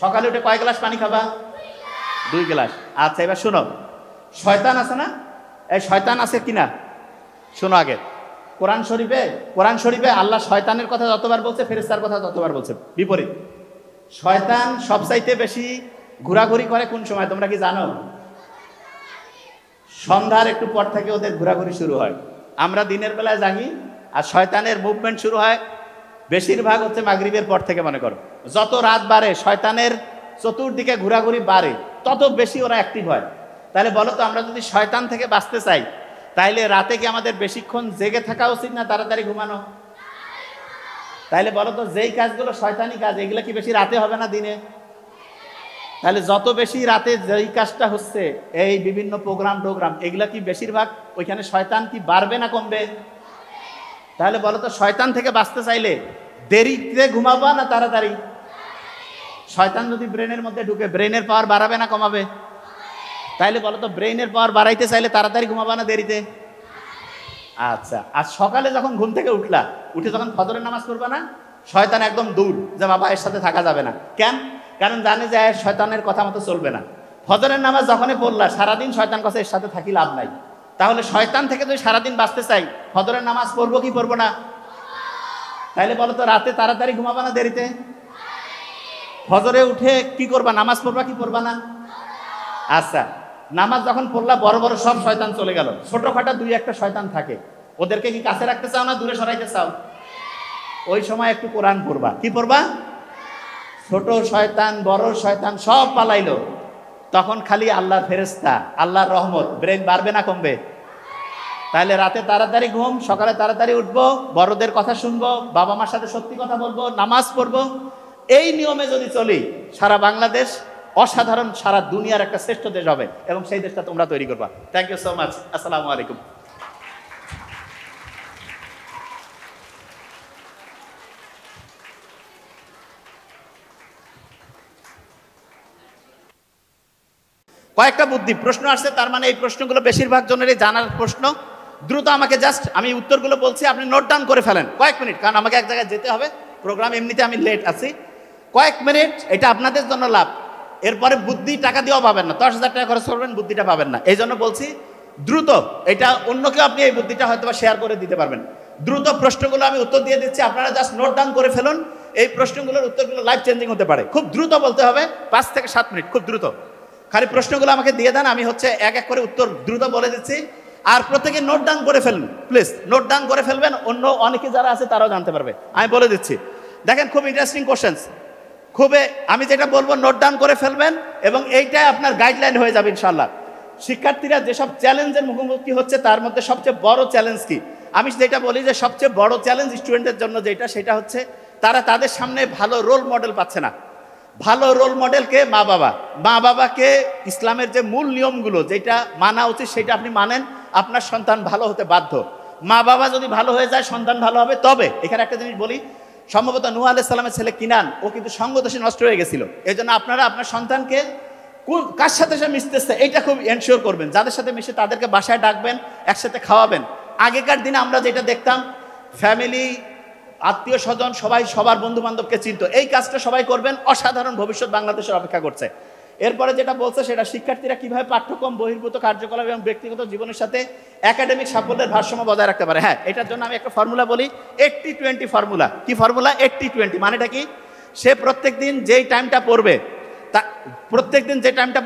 সকালে উঠে কয় গ্লাস পানি খাবা? 2 গ্লাস। আচ্ছা, এবার শোনো, শয়তান আছে না? এই শয়তান আছে কিনা শোনো আগে। কোরআন শরীফে আল্লাহ শয়তানের কথা যতবার বলছে, ফেরেশতার কথা ততবার বলছে বিপরীত। শয়তান সবচাইতে বেশি ঘোরাঘুরি করে কোন সময় তোমরা কি জানো? সন্ধ্যার একটু পর থেকে ওদের ঘোরাঘুরি শুরু হয়। আমরা দিনের বেলায় জাগি, আর শয়তানের মুভমেন্ট শুরু হয় বেশিরভাগ হচ্ছে মাগরিবের পর থেকে। মনে করো, যত রাত বাড়ে শয়তানের চতুর্দিকে ঘোরাঘুরি বাড়ে, তত বেশি ওরা অ্যাক্টিভ হয়। তাহলে বলো তো, আমরা যদি শয়তান থেকে বাঁচতে চাই, তাইলে রাতে কি আমাদের বেশিক্ষণ জেগে থাকা উচিত না তাড়াতাড়ি ঘুমানো? তাইলে বলো তো, যেই কাজগুলো শয়তানি কাজ, এগুলো কি বেশি রাতে হবে না দিনে? তাহলে যত বেশি রাতে যেই কাজটা হচ্ছে, এই বিভিন্ন প্রোগ্রাম, এগুলা কি বেশিরভাগ ওইখানে শয়তান কি বাড়বে না কমবে? তাহলে বলো তো, শয়তান থেকে বাঁচতে চাইলে দেরিতে ঘুমাবা না তাড়াতাড়ি? শয়তান যদি ব্রেনের মধ্যে ঢুকে ব্রেনের পাওয়ার বাড়াবে না কমাবে? তাইলে বলো তো, ব্রেনের পাওয়ার বাড়াইতে চাইলে তাড়াতাড়ি ঘুমাবা না দেরিতে? আচ্ছা, আর সকালে যখন ঘুম থেকে উঠে যখন ফজরের নামাজ পড়বা না, শয়তান একদম দূর, যে বাবা এর সাথে থাকা যাবে না। কেন? কারণ জানে যে শয়তানের কথা মতো চলবে না। ফজরের নামাজ যখনই পড়লা, সারাদিন শয়তান কাছে এর সাথে থাকি লাভ নাই। তাহলে শয়তান থেকে যদি সারাদিন বাঁচতে চাই, ফজরের নামাজ পড়বো কি পড়বো না? তাইলে বলো তো, রাতে তাড়াতাড়ি ঘুমাবা না দেরিতে? ফজরে উঠে কি করবা? নামাজ পড়বা কি পড়বা না? আচ্ছা, নামাজ যখন পড়লা, বড় বড় সব শয়তান চলে গেল, ছোটখাটো দুই একটা শয়তান থাকে, ওদেরকে কি কাছে রাখতে চাও না দূরে সরাইতে চাও? ওই সময় একটু কোরআন পড়বা। কি পড়বা? ছোট শয়তান বড় শয়তান সব পালাইলো, তখন খালি আল্লাহর ফেরেশতা, আল্লাহর রহমত, ব্রেন বাড়বে না কমবে? তাহলে রাতে তাড়াতাড়ি ঘুম, সকালে তাড়াতাড়ি উঠবো, বড়দের কথা শুনবো, বাবা মার সাথে সত্যি কথা বলবো, নামাজ পড়বো। এই নিয়মে যদি চলি, সারা বাংলাদেশ অসাধারণ, সারা দুনিয়ার একটা শ্রেষ্ঠ দেশ হবে, এবং সেই দেশটা তোমরা তৈরি করবা। Thank you so much. আসসালামু আলাইকুম। কয়েকটা বুদ্ধি প্রশ্ন আসছে, তার মানে এই প্রশ্নগুলো বেশিরভাগ জনেরই জানার প্রশ্ন। দ্রুত আমাকে জাস্ট আমি উত্তরগুলো বলছি, আপনি নোট ডাউন করে ফেলেন কয়েক মিনিট, কারণ আমাকে এক জায়গায় যেতে হবে, প্রোগ্রাম এমনিতে আমি লেট আছি। কয়েক মিনিট, এটা আপনাদের জন্য লাভ। এরপরে বুদ্ধি টাকা দিয়েও পাবেন না, 10,000 টাকা খরচ করবেন, বুদ্ধিটা পাবেন না। এই জন্য বলছি দ্রুত, এটা অন্যকেও আপনি এই বুদ্ধিটা হয়তো শেয়ার করে দিতে পারবেন। দ্রুত প্রশ্নগুলো আমি উত্তর দিয়ে দিচ্ছি, আপনারা জাস্ট নোট ডাউন করে ফেলুন। এই প্রশ্নগুলোর উত্তরগুলো লাইফ চেঞ্জিং হতে পারে। খুব দ্রুত বলতে হবে, 5 থেকে 7 মিনিট, খুব দ্রুত। খালি প্রশ্নগুলো আমাকে দিয়ে দেন, আমি এক এক করে উত্তর দ্রুত বলে দিচ্ছি। আর প্রত্যেকে নোট ডাউন করে ফেলুন, প্লিজ নোট ডাউন করে ফেলবেন, অন্য অনেকে যারা আছে তারাও জানতে পারবে। আমি বলে দিচ্ছি, দেখেন খুব ইন্টারেস্টিং কোশ্চেন্স, আমি যেটা বলবো নোট ডাউন করে ফেলবেন, এবং এইটাই আপনার গাইডলাইন হয়ে যাবে ইনশাল্লাহ। শিক্ষার্থীরা যেসব চ্যালেঞ্জের মুখোমুখি হচ্ছে, তার মধ্যে সবচেয়ে বড় চ্যালেঞ্জ কি? আমি যেটা বলি যে সবচেয়ে বড় চ্যালেঞ্জ স্টুডেন্টদের জন্য সেটা হচ্ছে তারা তাদের সামনে ভালো রোল মডেল পাচ্ছে না। ভালো রোল মডেলকে মা বাবাকে ইসলামের যে মূল নিয়মগুলো যেটা মানা উচিত সেটা আপনি মানেন, আপনার সন্তান ভালো হতে বাধ্য। মা বাবা যদি ভালো হয়ে যায়, সন্তান ভালো হবে। তবে এখানে একটা জিনিস বলি, সম্ভবত নূহ আলাইহিস সালামের ছেলে কিনান, ও কিন্তু সঙ্গদোষে নষ্ট হয়ে গেছিল। এই জন্য আপনারা আপনার সন্তানকে কার সাথে সে মিশতেছে এইটা খুব এনশিওর করবেন। যাদের সাথে মিশে তাদেরকে বাসায় ডাকবেন, একসাথে খাওয়াবেন। আগেকার দিনে আমরা যেটা দেখতাম, ফ্যামিলি আত্মীয় স্বজন সবাই সবার বন্ধু বান্ধবকে চিনত। এই কাজটা সবাই করবেন, অসাধারণ ভবিষ্যৎ বাংলাদেশের অপেক্ষা করছে। এরপরে যেটা বলছে সেটা শিক্ষার্থীরা কিভাবে পাঠ্যক্রম বহির্ভূত কার্যকলাপ এবং ব্যক্তিগত জীবনের সাথে একাডেমিক সাফল্যের ভারসাম্য বজায় রাখতে পারে। হ্যাঁ, এটার জন্য আমি একটা ফর্মুলা বলি, 80-20 ফর্মুলা। কি ফর্মুলা? 80-20 মানেটা কি? সে প্রত্যেক দিন যেই টাইমটা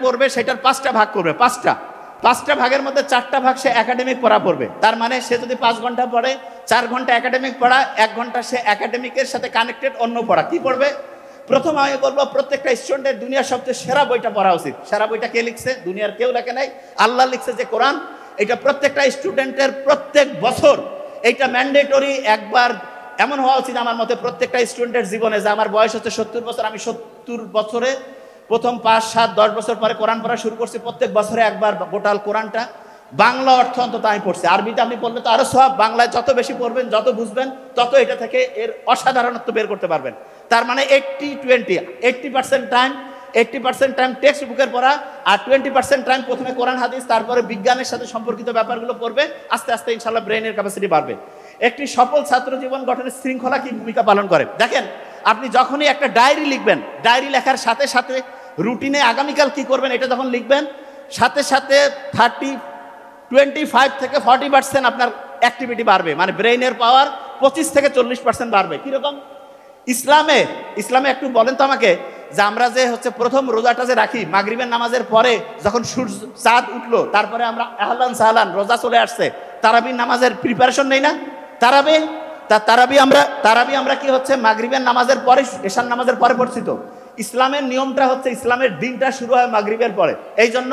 পড়বে, সেটার 5টা ভাগ করবে। 5টা ভাগের মধ্যে 4টা ভাগ সে একাডেমিক পড়া পড়বে। তার মানে সে যদি 5 ঘন্টা পড়ে, 4 ঘন্টা একাডেমিক পড়া, 1 ঘন্টা সে একাডেমিকের সাথে কানেক্টেড অন্য পড়া। কি পড়বে? প্রথম আমি বলবো, প্রত্যেকটা স্টুডেন্টের দুনিয়ার সবচেয়ে সেরা বইটা পড়া উচিত। সেরা বইটা কে লিখছে? দুনিয়ার কেউ লেখে নাই, আল্লাহ লিখছে যে কোরআন। এটা প্রত্যেকটা স্টুডেন্টের প্রত্যেক বছর এইটা ম্যান্ডেটরি একবার এমন হওয়া উচিত আমার মতে প্রত্যেকটা স্টুডেন্টের জীবনে, যে আমার বয়স হচ্ছে 70 বছর, আমি 70 বছরে প্রথম 5, 7, 10 বছর পরে কোরআন পড়া শুরু করছি। প্রত্যেক বছরে একবার গোটাল কোরআনটা বাংলা অর্থ অন্তত আমি পড়ছি। আরবিতে আপনি পড়লে তো আরো সব, বাংলায় যত বেশি পড়বেন, যত বুঝবেন, তত এটা থেকে এর অসাধারণত্ব বের করতে পারবেন। তার মানে 80-20, 80% টাইম টেক্সট বুকের পড়া, আর 20% টাইম প্রথমে কোরআন হাদিস, তারপরে বিজ্ঞানের সাথে সম্পর্কিত ব্যাপারগুলো পড়বে। আস্তে আস্তে ইনশাল্লাহ ব্রেনের ক্যাপাসিটি বাড়বে। একটি সফল ছাত্র জীবন গঠনের শৃঙ্খলা কি ভূমিকা পালন করে? দেখেন, আপনি যখনই একটা ডায়েরি লিখবেন, ডায়েরি লেখার সাথে সাথে রুটিনে আগামীকাল কি করবেন এটা যখন লিখবেন, সাথে সাথে 25 থেকে 40% আপনার অ্যাক্টিভিটি বাড়বে। মানে ব্রেইনের পাওয়ার 25 থেকে 40% বাড়বে। কিরকম? ইসলামে একটু বলেন তো আমাকে, যে আমরা যে প্রথম রোজাটা যে রাখি মাগরিবের নামাজের পরে, যখন চাঁদ উঠলো, তারপরে আমরা আহলান সাহলান রোজা চলে আসছে, তারাবির নামাজের প্রিপারেশন নেই না? তারাবি আমরা কি মাগরিবের নামাজের পরে, এশার নামাজের পরে পড়ছি। তো ইসলামের নিয়মটা ইসলামের দিনটা শুরু হয় মাগরিবের পরে। এই জন্য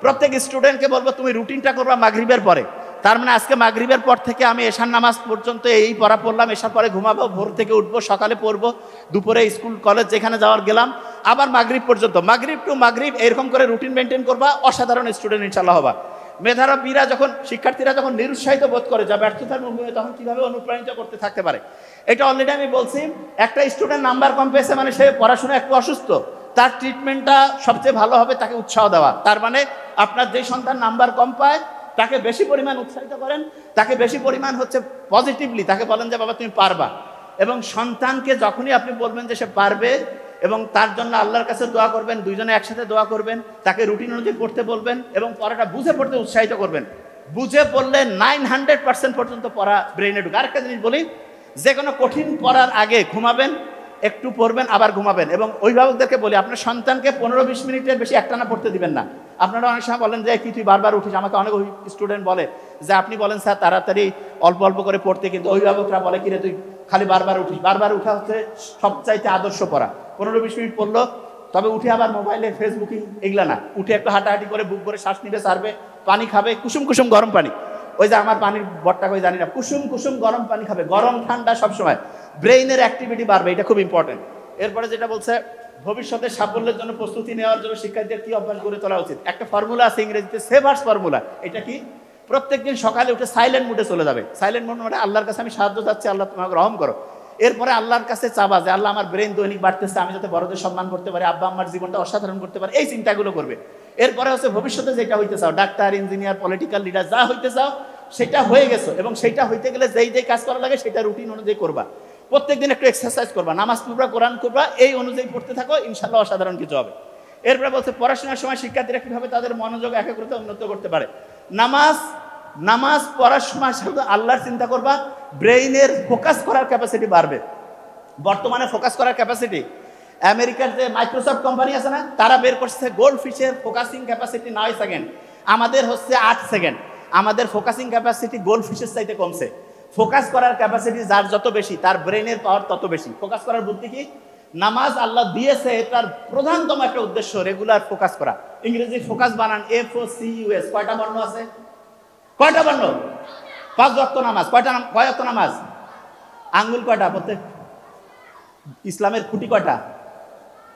প্রত্যেক স্টুডেন্টকে বলবো, তুমি রুটিনটা করবা মাগরিবের পরে। তার মানে আজকে মাগরিবের পর থেকে আমি এশার নামাজ পর্যন্ত এই পড়া পড়লাম, এশার পরে ঘুমাবো, ভোর থেকে উঠবো, সকালে পড়বো, দুপুরে স্কুল কলেজ যেখানে যাওয়ার গেলাম, আবার মাগরিব পর্যন্ত, মাগরিব টু মাগরিব, এরকম করে রুটিন মেনটেন করবা। অসাধারণ স্টুডেন্ট ইনশাল্লাহ হবা। মেধাবীরা যখন শিক্ষার্থীরা যখন নিরুৎসাহিত বোধ করে যা ব্যর্থতার মুখে, তখন কিভাবে অনুপ্রাণিত করতে থাকতে পারে। এটা অলরেডি আমি বলছি, একটা স্টুডেন্ট নাম্বার কম পেয়েছে মানে সে পড়াশোনা একটু অসুস্থ, তার ট্রিটমেন্টটা সবচেয়ে ভালো হবে তাকে উৎসাহ দেওয়া। তার মানে আপনার যে সন্তান নাম্বার কম পায় তাকে বেশি পরিমাণ উৎসাহিত করেন, তাকে বেশি পরিমাণ হচ্ছে পজিটিভলি তাকে বলেন যে বাবা তুমি পারবা। এবং সন্তানকে যখনই আপনি বলবেন যে সে পারবে এবং তার জন্য আল্লাহর কাছে দোয়া করবেন, দুইজনে একসাথে দোয়া করবেন, তাকে রুটিন অনুযায়ী পড়তে বলবেন এবং পড়াটা বুঝে পড়তে উৎসাহিত করবেন। বুঝে পড়লে 900% পর্যন্ত পড়া ব্রেইনে ঢুকে। আরেকটা জিনিস বলি, যে কোনো কঠিন পড়ার আগে ঘুমাবেন, একটু পড়বেন আবার ঘুমাবেন। এবং অভিভাবকদেরকে বলি আপনার সন্তানকে 15-20 মিনিটের বেশি একটানা পড়তে দিবেন না। আপনারা অনেক সময় বলেন যে কি তুই বারবার উঠিস, আমাকে অনেক স্টুডেন্ট বলে যে আপনি বলেন স্যার তাড়াতাড়ি অল্প অল্প করে পড়তে, কিন্তু অভিভাবকরা বলে কিরে তুই খালি বারবার উঠিস। বারবার উঠা হচ্ছে সবচাইতে আদর্শ পড়া। 15-20 মিনিট পড়লো, তবে উঠে আবার মোবাইলে ফেসবুকিং এগুলা না, উঠে একটু হাঁটাহাঁটি করে বুক করে শ্বাস নিবে, সারবে, পানি খাবে, কুসুম কুসুম গরম পানি। ওই যে আমার পানির বটটা কই জানি না, কুসুম কুসুম গরম পানি খাবে, গরম ঠান্ডা সবসময়, ব্রেইনের অ্যাক্টিভিটি বাড়বে, এটা খুব ইম্পর্টেন্ট। এরপরে যেটা বলছে ভবিষ্যতে সাফল্যের জন্য প্রস্তুতি নেওয়ার জন্য শিক্ষার্থীদের কি অভ্যাস গড়ে তোলা উচিত। একটা ফর্মুলা আছে ইংরেজিতে, সেভার্স ফর্মুলা। এটা কি? প্রত্যেকদিন সকালে উঠে সাইলেন্ট মুডে চলে যাবে। সাইলেন্ট মুড মানে আল্লাহর কাছে আমি সাহায্য চাচ্ছি, আল্লাহ তোমাকে রহম করো। এরপরে আল্লাহর কাছে চাবা যে আল্লাহ আমার ব্রেন দৈনিক বাড়তেছে, আমি যাতে বড়দের সম্মান করতে পারি, আব্বা আম্মার জীবনটা অসাধারণ করতে পারি, এই চিন্তাগুলো করবে। এরপরে হচ্ছে ভবিষ্যতে যেটা হইতে চাও, ডাক্তার, ইঞ্জিনিয়ার, পলিটিক্যাল লিডার, যা হইতে চাও সেটা হয়ে গেছো, এবং সেটা হইতে গেলে যেই কাজ করা লাগে সেটা রুটিন অনুযায়ী করবা। প্রত্যেকদিন একটু এক্সারসাইজ করবা, নামাজ পড়বা, কোরআন করবা, এই অনুযায়ী পড়তে থাকো, ইনশাল্লাহ অসাধারণ কিছু হবে। এরপরে বলছে পড়াশোনার সময় শিক্ষার্থীরা কিভাবে তাদের মনোযোগ একাগ্রতা উন্নত করতে পারে। নামাজ পড়ার সময় শুধু আল্লাহর চিন্তা করবা, ব্রেইনের ফোকাস করার ক্যাপাসিটি বাড়বে। বর্তমানে ফোকাস করার ক্যাপাসিটি, আমেরিকার যে মাইক্রোসফট কোম্পানি আছে না, তারা বের করছে গোল্ড ফিশের ফোকাসিং ক্যাপাসিটি 9 সেকেন্ড, আমাদের হচ্ছে 8 সেকেন্ড। আমাদের ফোকাসিং ক্যাপাসিটি গোল্ড ফিশের চাইতে কমছে। ফোকাস করার ক্যাপাসিটি যার যত বেশি তার ব্রেনের পাওয়ার তত বেশি। ফোকাস করার বুদ্ধি কি? নামাজ আল্লাহ দিয়েছে, তার প্রধানতম একটা উদ্দেশ্য রেগুলার ফোকাস করা। ইংরেজি ফোকাস বানান FOCUS। কয়টা বর্ণ আছে? কয়টা বর্ণ? 5 ওয়াক্ত নামাজ। কয় ওয়াক্ত নামাজ? আঙ্গুল কয়টা প্রত্যেক? ইসলামের খুঁটি কয়টা?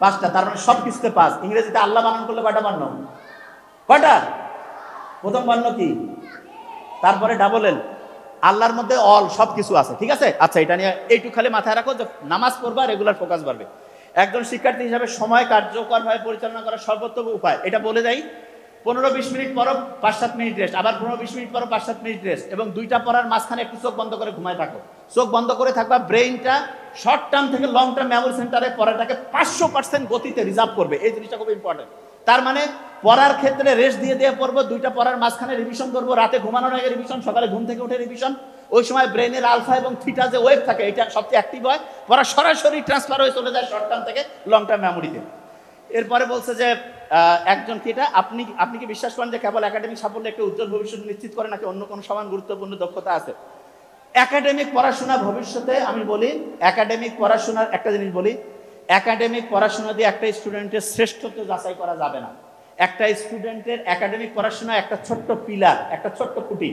5টা। তার মানে সব কিছুতে 5। ইংরেজিতে আল্লাহ বানান করলে কয়টা বর্ণ? কয়টা? প্রথম বর্ণ কি? তারপরে ডাবল এল। আল্লাহর মধ্যে অল, সব কিছু আছে, ঠিক আছে? আচ্ছা, এটা নিয়ে এইটুকু খালি মাথায় রাখো যে নামাজ পড়বা, রেগুলার ফোকাস বাড়বে। একজন শিক্ষার্থী হিসাবে সময় কার্যকরভাবে পরিচালনা করার সর্বোত্তম উপায়, এটা বলে যাই। 15-20 মিনিট পরও 5-7 মিনিট রেস্ট, আবার 15-20 মিনিট পরও 5-7 মিনিট রেস্ট, এবং দুইটা পড়ার মাঝখানে একটু চোখ বন্ধ করে ঘুমায় থাকো। চোখ বন্ধ করে থাকবা, ব্রেইনটা শর্ট টার্ম থেকে লং টার্ম মেমোরি সেন্টারে পড়াটাকে 500% গতিতে রিজার্ভ করবে। এই জিনিসটা খুব ইম্পর্টেন্ট। তার মানে পড়ার ক্ষেত্রে রেস্ট দিয়ে পড়বো, দুইটা পড়ার মাঝখানে রিভিশন করবো, রাতে ঘুমানোর আগে রিভিশন, সকালে ঘুম থেকে উঠে রিভিশন। ওই সময় ব্রেনের আলফা এবং থিটা যে ওয়েভ থাকে, এটা সবচেয়ে অ্যাক্টিভ হয়, পড়া সরাসরি ট্রান্সফার হয়ে চলে যায় শর্ট টার্ম থেকে লং টার্ম মেমোরিতে। এরপরে বলছে যে একজন কি, এটা আপনি কি বিশ্বাস করেন যে কেবল একাডেমিক সাফল্য একটা উজ্জ্বল ভবিষ্যৎ নিশ্চিত করে, নাকি অন্য কোনো সমান গুরুত্বপূর্ণ দক্ষতা আছে? একাডেমিক পড়াশোনা ভবিষ্যতে, আমি বলি একাডেমিক পড়াশোনার একটা জিনিস বলি, একাডেমিক পড়াশোনা দিয়ে একটা স্টুডেন্টের শ্রেষ্ঠত্ব যাচাই করা যাবে না। একটা স্টুডেন্টের একাডেমিক পড়াশোনা একটা ছোট্ট পিলার, একটা ছোট্ট খুঁটি।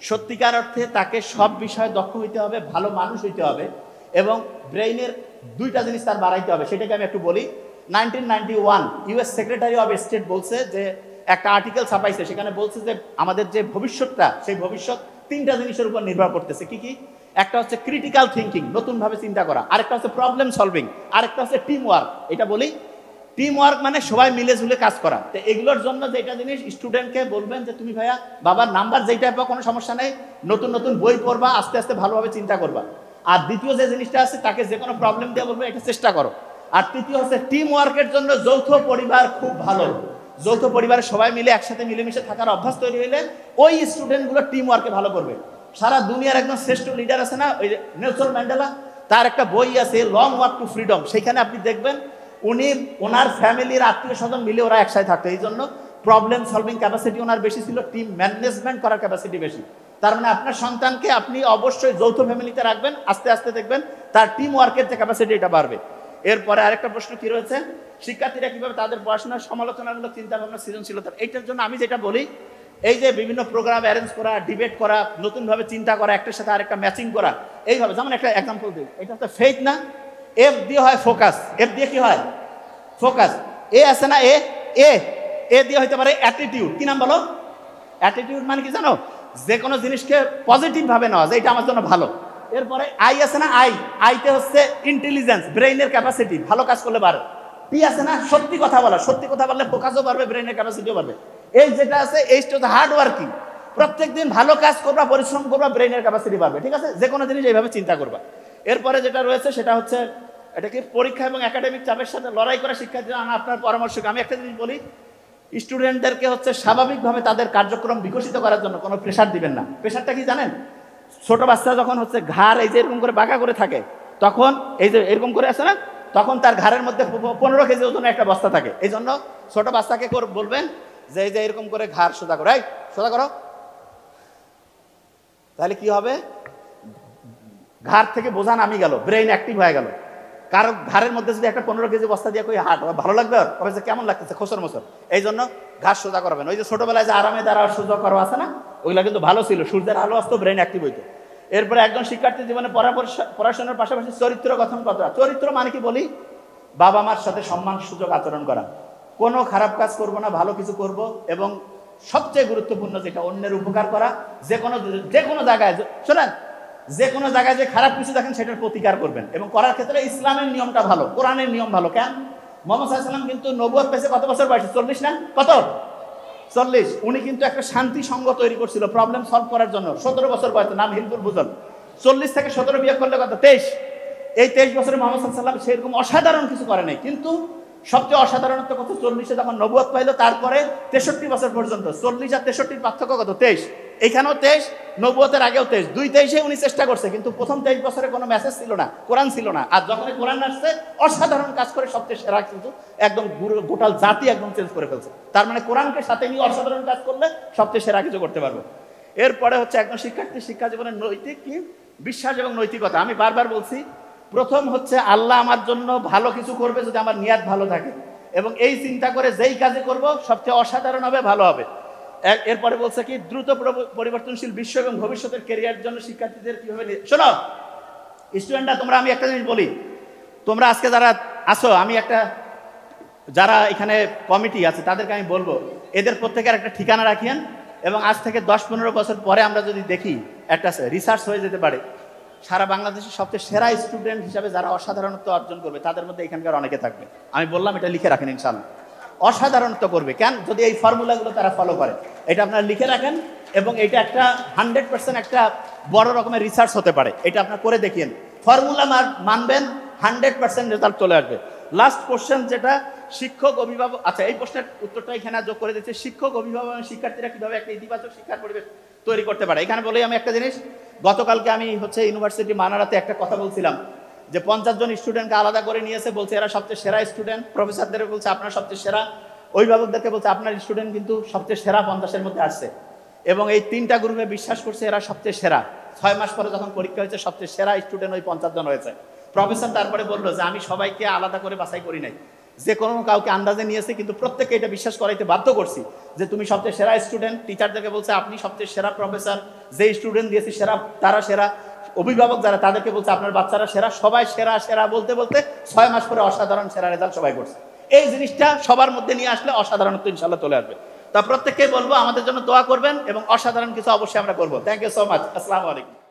সত্যিকার অর্থে তাকে সব বিষয়ে দক্ষ হইতে হবে, ভালো মানুষ হইতে হবে, এবং ব্রেইনের দুইটা জিনিস তার বাড়াইতে হবে। সেটাকে আমি একটু বলি। 1991 ইউএস সেক্রেটারি অফ স্টেট বলছে যে, একটা আর্টিকেল ছাপাইছে, সেখানে বলছে যে আমাদের যে ভবিষ্যৎটা, সেই ভবিষ্যৎ 3টা জিনিসের উপর নির্ভর করতেছে। কি কি? একটা হচ্ছে ক্রিটিক্যাল থিঙ্কিং, নতুনভাবে চিন্তা করা, আরেকটা হচ্ছে প্রবলেম সলভিং, আরেকটা হচ্ছে টিম ওয়ার্ক। এটা বলি টিম ওয়ার্ক মানে সবাই মিলে ঝুলে কাজ করা। তো এগুলোর জন্য যেটা জিনিস স্টুডেন্টকে বলবেন যে তুমি ভাইয়া বাবার নাম্বার যেটা পাবো কোনো সমস্যা নেই, নতুন নতুন বই পড়বা, আস্তে আস্তে ভালোভাবে চিন্তা করবা। আর দ্বিতীয় যে জিনিসটা আছে, তাকে যে কোনো প্রবলেম দিয়ে বলবে এটা চেষ্টা করো। আর তৃতীয় হচ্ছে টিম ওয়ার্কের জন্য যৌথ পরিবার খুব ভালো। যৌথ পরিবারে সবাই মিলে একসাথে মিলেমিশে থাকার অভ্যাস তৈরি হইলে ওই স্টুডেন্টগুলো টিম ওয়ার্কে ভালো করবে। সারা দুনিয়ার একদম শ্রেষ্ঠ লিডার আছে না, ওই নেলসন ম্যান্ডেলা, তার একটা বই আছে লং ওয়াক টু ফ্রিডম। সেখানে আপনি দেখবেন উনি ওনার ফ্যামিলির আত্মীয় স্বজন মিলে ওরা একসাথে থাকতো। এই জন্য প্রবলেম সলভিং ক্যাপাসিটি ওনার বেশি ছিল, টিম ম্যানেজমেন্ট করার ক্যাপাসিটি বেশি। তার মানে আপনার সন্তানকে আপনি অবশ্যই যৌথ ফ্যামিলিতে রাখবেন, আস্তে আস্তে দেখবেন তার টিম ওয়ার্কের যে ক্যাপাসিটি এটা বাড়বে। এরপরে আরেকটা প্রশ্ন কি রয়েছে, শিক্ষার্থীরা কিভাবে তাদের পড়াশোনার সমালোচনামূলক চিন্তা ভাবনা সৃজনশীলতা। এইটার জন্য আমি যেটা বলি, এই যে বিভিন্ন প্রোগ্রাম অ্যারেঞ্জ করা, ডিবেট করা, নতুনভাবে চিন্তা করা, একটার সাথে আরেকটা ম্যাচিং করা, এইভাবে। যেমন একটা এক্সাম্পল দিই, এটা হচ্ছে ফেইথ না, এফ দিয়ে হয় ফোকাস, এফ দিয়ে কি হয়? ফোকাস। এ আছে না, এ দিয়ে হইতে পারে অ্যাটিটিউড। কি নাম বলো? অ্যাটিটিউড মানে কি জানো? যে কোনো জিনিসকে পজিটিভ ভাবে নেওয়া, যে এটা আমার জন্য ভালো। এরপরে আই আছে না, আইতে হচ্ছে ইন্টেলিজেন্স, ব্রেইনের ক্যাপাসিটি, ভালো কাজ করলে বাড়ে। পি আছে না, সত্যি কথা বলা, সত্যি কথা বললে ফোকাসও বাড়বে, ব্রেইনের ক্যাপাসিটিও বাড়বে। এই যেটা আছে এইটা হচ্ছে হার্ড ওয়ার্কিং, প্রত্যেকদিন ভালো কাজ করবা, পরিশ্রম করবা, ব্রেইনের ক্যাপাসিটি বাড়বে। ঠিক আছে, যে কোনো জিনিস এইভাবে চিন্তা করবা। এরপরে যেটা রয়েছে সেটা হচ্ছে এটা কি, পরীক্ষা এবং একাডেমিক চাপের সাথে লড়াই করা শিক্ষার্থী। আপনার পরামর্শ, আমি একটা জিনিস বলি, স্টুডেন্টদেরকে হচ্ছে স্বাভাবিকভাবে তাদের কার্যক্রম বিকশিত করার জন্য কোনো প্রেশার দিবেন না। প্রেশারটা কি জানেন? ছোট বাচ্চা যখন হচ্ছে ঘাড় এই যে এরকম করে বাঁকা করে থাকে, তখন এই যে এরকম করে আছে না, তখন তার ঘাড়ের মধ্যে 15 কেজি ওজনের একটা বস্তা থাকে। এই জন্য ছোট বাচ্চাকে বলবেন যে এই যে এরকম করে ঘাড় সোজা করো, এই সোজা করো, তাহলে কি হবে, ঘাড় থেকে বোঝা নামি গেল, ব্রেইন অ্যাক্টিভ হয়ে গেল। কারো ঘাড়ের মধ্যে যদি একটা 15 কেজি বস্তা দিয়ে কই হাট, ভালো লাগবে? আর কবে যে কেমন লাগতেছে, খোসর মোসর। এই জন্য ঘাড় সোজা করবেন। ওই যে ছোটবেলায় যে আরামে দ্বারা সোজা করা আছে না, ওইগুলা কিন্তু ভালো ছিল, সূর্যের আলো আসতো, ব্রেইন অ্যাক্টিভ হইতো। এরপরে একজন শিক্ষার্থী জীবনে পড়াশোনার পাশাপাশি চরিত্র গঠন করা। চরিত্র মানে কি বলি, বাবা মার সাথে সম্মান সুযোগ আচরণ করা, কোনো খারাপ কাজ করব না, ভালো কিছু করব, এবং সবচেয়ে গুরুত্বপূর্ণ যেটা, অন্যের উপকার করা। যে কোনো জায়গায় শোনেন, যে কোনো জায়গায় যে খারাপ কিছু দেখেন সেটার প্রতিকার করবেন, এবং করার ক্ষেত্রে ইসলামের নিয়মটা ভালো, কোরআনের নিয়ম ভালো। কেন? মুহাম্মদ সাল্লাল্লাহু আলাইহি ওয়াসাল্লাম কিন্তু নবুয়ত পেয়েছে কত বছর বয়সে? 40 না? কত? 40। উনি কিন্তু একটা শান্তি সংঘ তৈরি করছিল প্রবলেম সলভ করার জন্য, 17 বছর বয়সে, নাম হিলফুল বুজন। 40 থেকে 17 বিয়োগ করলে কত? 23। এই 23 বছরে মুহাম্মদ সাল্লাল্লাহু আলাইহি ওয়াসাল্লাম সেরকম অসাধারণ কিছু করে নাই, কিন্তু সবচেয়ে অসাধারণত্ব কত? 40-এ যখন নবুয়ত পাইলো, তারপরে 63 বছর পর্যন্ত, 40 আর 63 পার্থক্য কত? 23। এইখানেও 23, নবুয়তের আগেও 23, 23-এ উনি চেষ্টা করছে, কিন্তু প্রথম 23 বছরে কোনো মেসেজ ছিল না, কোরআন ছিল না। আর যখন কোরআন আসছে, অসাধারণ কাজ করে সবচেয়ে সেরা, কিন্তু একদম গোটাল জাতি একদম চেঞ্জ করে ফেলছে। তার মানে কোরআনকে সাথে নিয়ে অসাধারণ কাজ করলে সবচেয়ে সেরা কিছু করতে পারবো। এরপরে হচ্ছে একজন শিক্ষার্থী শিক্ষা জীবনের নৈতিক কি, বিশ্বাস এবং নৈতিকতা। আমি বারবার বলছি, প্রথম হচ্ছে আল্লাহ আমার জন্য ভালো কিছু করবে যদি আমার নিয়াত ভালো থাকে, এবং এই চিন্তা করে যেই কাজে করব সবচেয়ে অসাধারণ হবে, ভালো হবে। এরপরে বলছে কি, দ্রুত পরিবর্তনশীল বিশ্ব এবং ভবিষ্যতের ক্যারিয়ার জন্য শিক্ষার্থীদের কিভাবে, শোনো স্টুডেন্টরা, তোমরা, আমি একটা জিনিস বলি, তোমরা আজকে যারা আসো, আমি একটা, যারা এখানে কমিটি আছে তাদেরকে আমি বলবো, এদের প্রত্যেকের একটা ঠিকানা রাখিয়েন, এবং আজ থেকে 10-15 বছর পরে আমরা যদি দেখি, একটা রিসার্চ হয়ে যেতে পারে, সারা বাংলাদেশের সবচেয়ে সেরা স্টুডেন্ট হিসাবে যারা অসাধারণত্ব অর্জন করবে, তাদের মধ্যে এখানকার অনেকে থাকবে। আমি বললাম, এটা লিখে রাখেন, ইনশাআল্লাহ অসাধারণত্ব করবে। কেন? যদি এই ফর্মুলাগুলো তারা ফলো করে। এটা আপনারা লিখে রাখেন, এবং এটা একটা 100% একটা বড় রকমের রিসার্চ হতে পারে। এটা আপনারা করে দেখিয়েন, ফর্মুলা মানবেন, 100% রেজাল্ট চলে আসবে। লাস্ট কোশ্চেন যেটা, শিক্ষক অভিভাবক, আচ্ছা এই প্রশ্নের উত্তরটা এখানে যোগ করে দিচ্ছে, শিক্ষক অভিভাবক এবং শিক্ষার্থীরা কিভাবে একটা ইতিবাচক শিক্ষার পরিবেশ তৈরি করতে পারে। এখানে বলেই আমি একটা জিনিস, গতকালকে আমি হচ্ছে ইউনিভার্সিটি মানারাতে একটা কথা বলছিলাম, যে 50 জন স্টুডেন্টকে আলাদা করে নিয়েছে, বলছে এরা সবচেয়ে সেরা স্টুডেন্ট। প্রফেসরদের বলছে আপনারা সবচেয়ে সেরা, অভিভাবকদেরকে বলছে আপনার স্টুডেন্ট কিন্তু সবচেয়ে সেরা 50-এর মধ্যে আসছে, এবং এই 3টা গ্রুপে বিশ্বাস করছে এরা সবচেয়ে সেরা। 6 মাস পরে যখন পরীক্ষা হয়েছে, সবচেয়ে সেরা স্টুডেন্ট ওই 50 জন হয়েছে। প্রফেসর তারপরে বললো যে আমি সবাইকে আলাদা করে বাছাই করি নাই, যে কোনো কাউকে আন্দাজে নিয়েছে, কিন্তু প্রত্যেককে এটা বিশ্বাস করাইতে বাধ্য করছি যে তুমি সবচেয়ে সেরা স্টুডেন্ট। টিচারদেরকে বলছে আপনি সবচেয়ে সেরা প্রফেসর, যে স্টুডেন্ট দিয়েছি সেরা তারা সেরা, অভিভাবক যারা তাদেরকে বলছে আপনার বাচ্চারা সেরা, সবাই সেরা সেরা বলতে বলতে 6 মাস পরে অসাধারণ সেরা রেজাল্ট সবাই করছে। এই জিনিসটা সবার মধ্যে নিয়ে আসলে অসাধারণত্ব ইনশাল্লাহ চলে আসবে। তা প্রত্যেককে বলবো আমাদের জন্য দোয়া করবেন, এবং অসাধারণ কিছু অবশ্যই আমরা করবো। Thank you so much. আসসালামু আলাইকুম।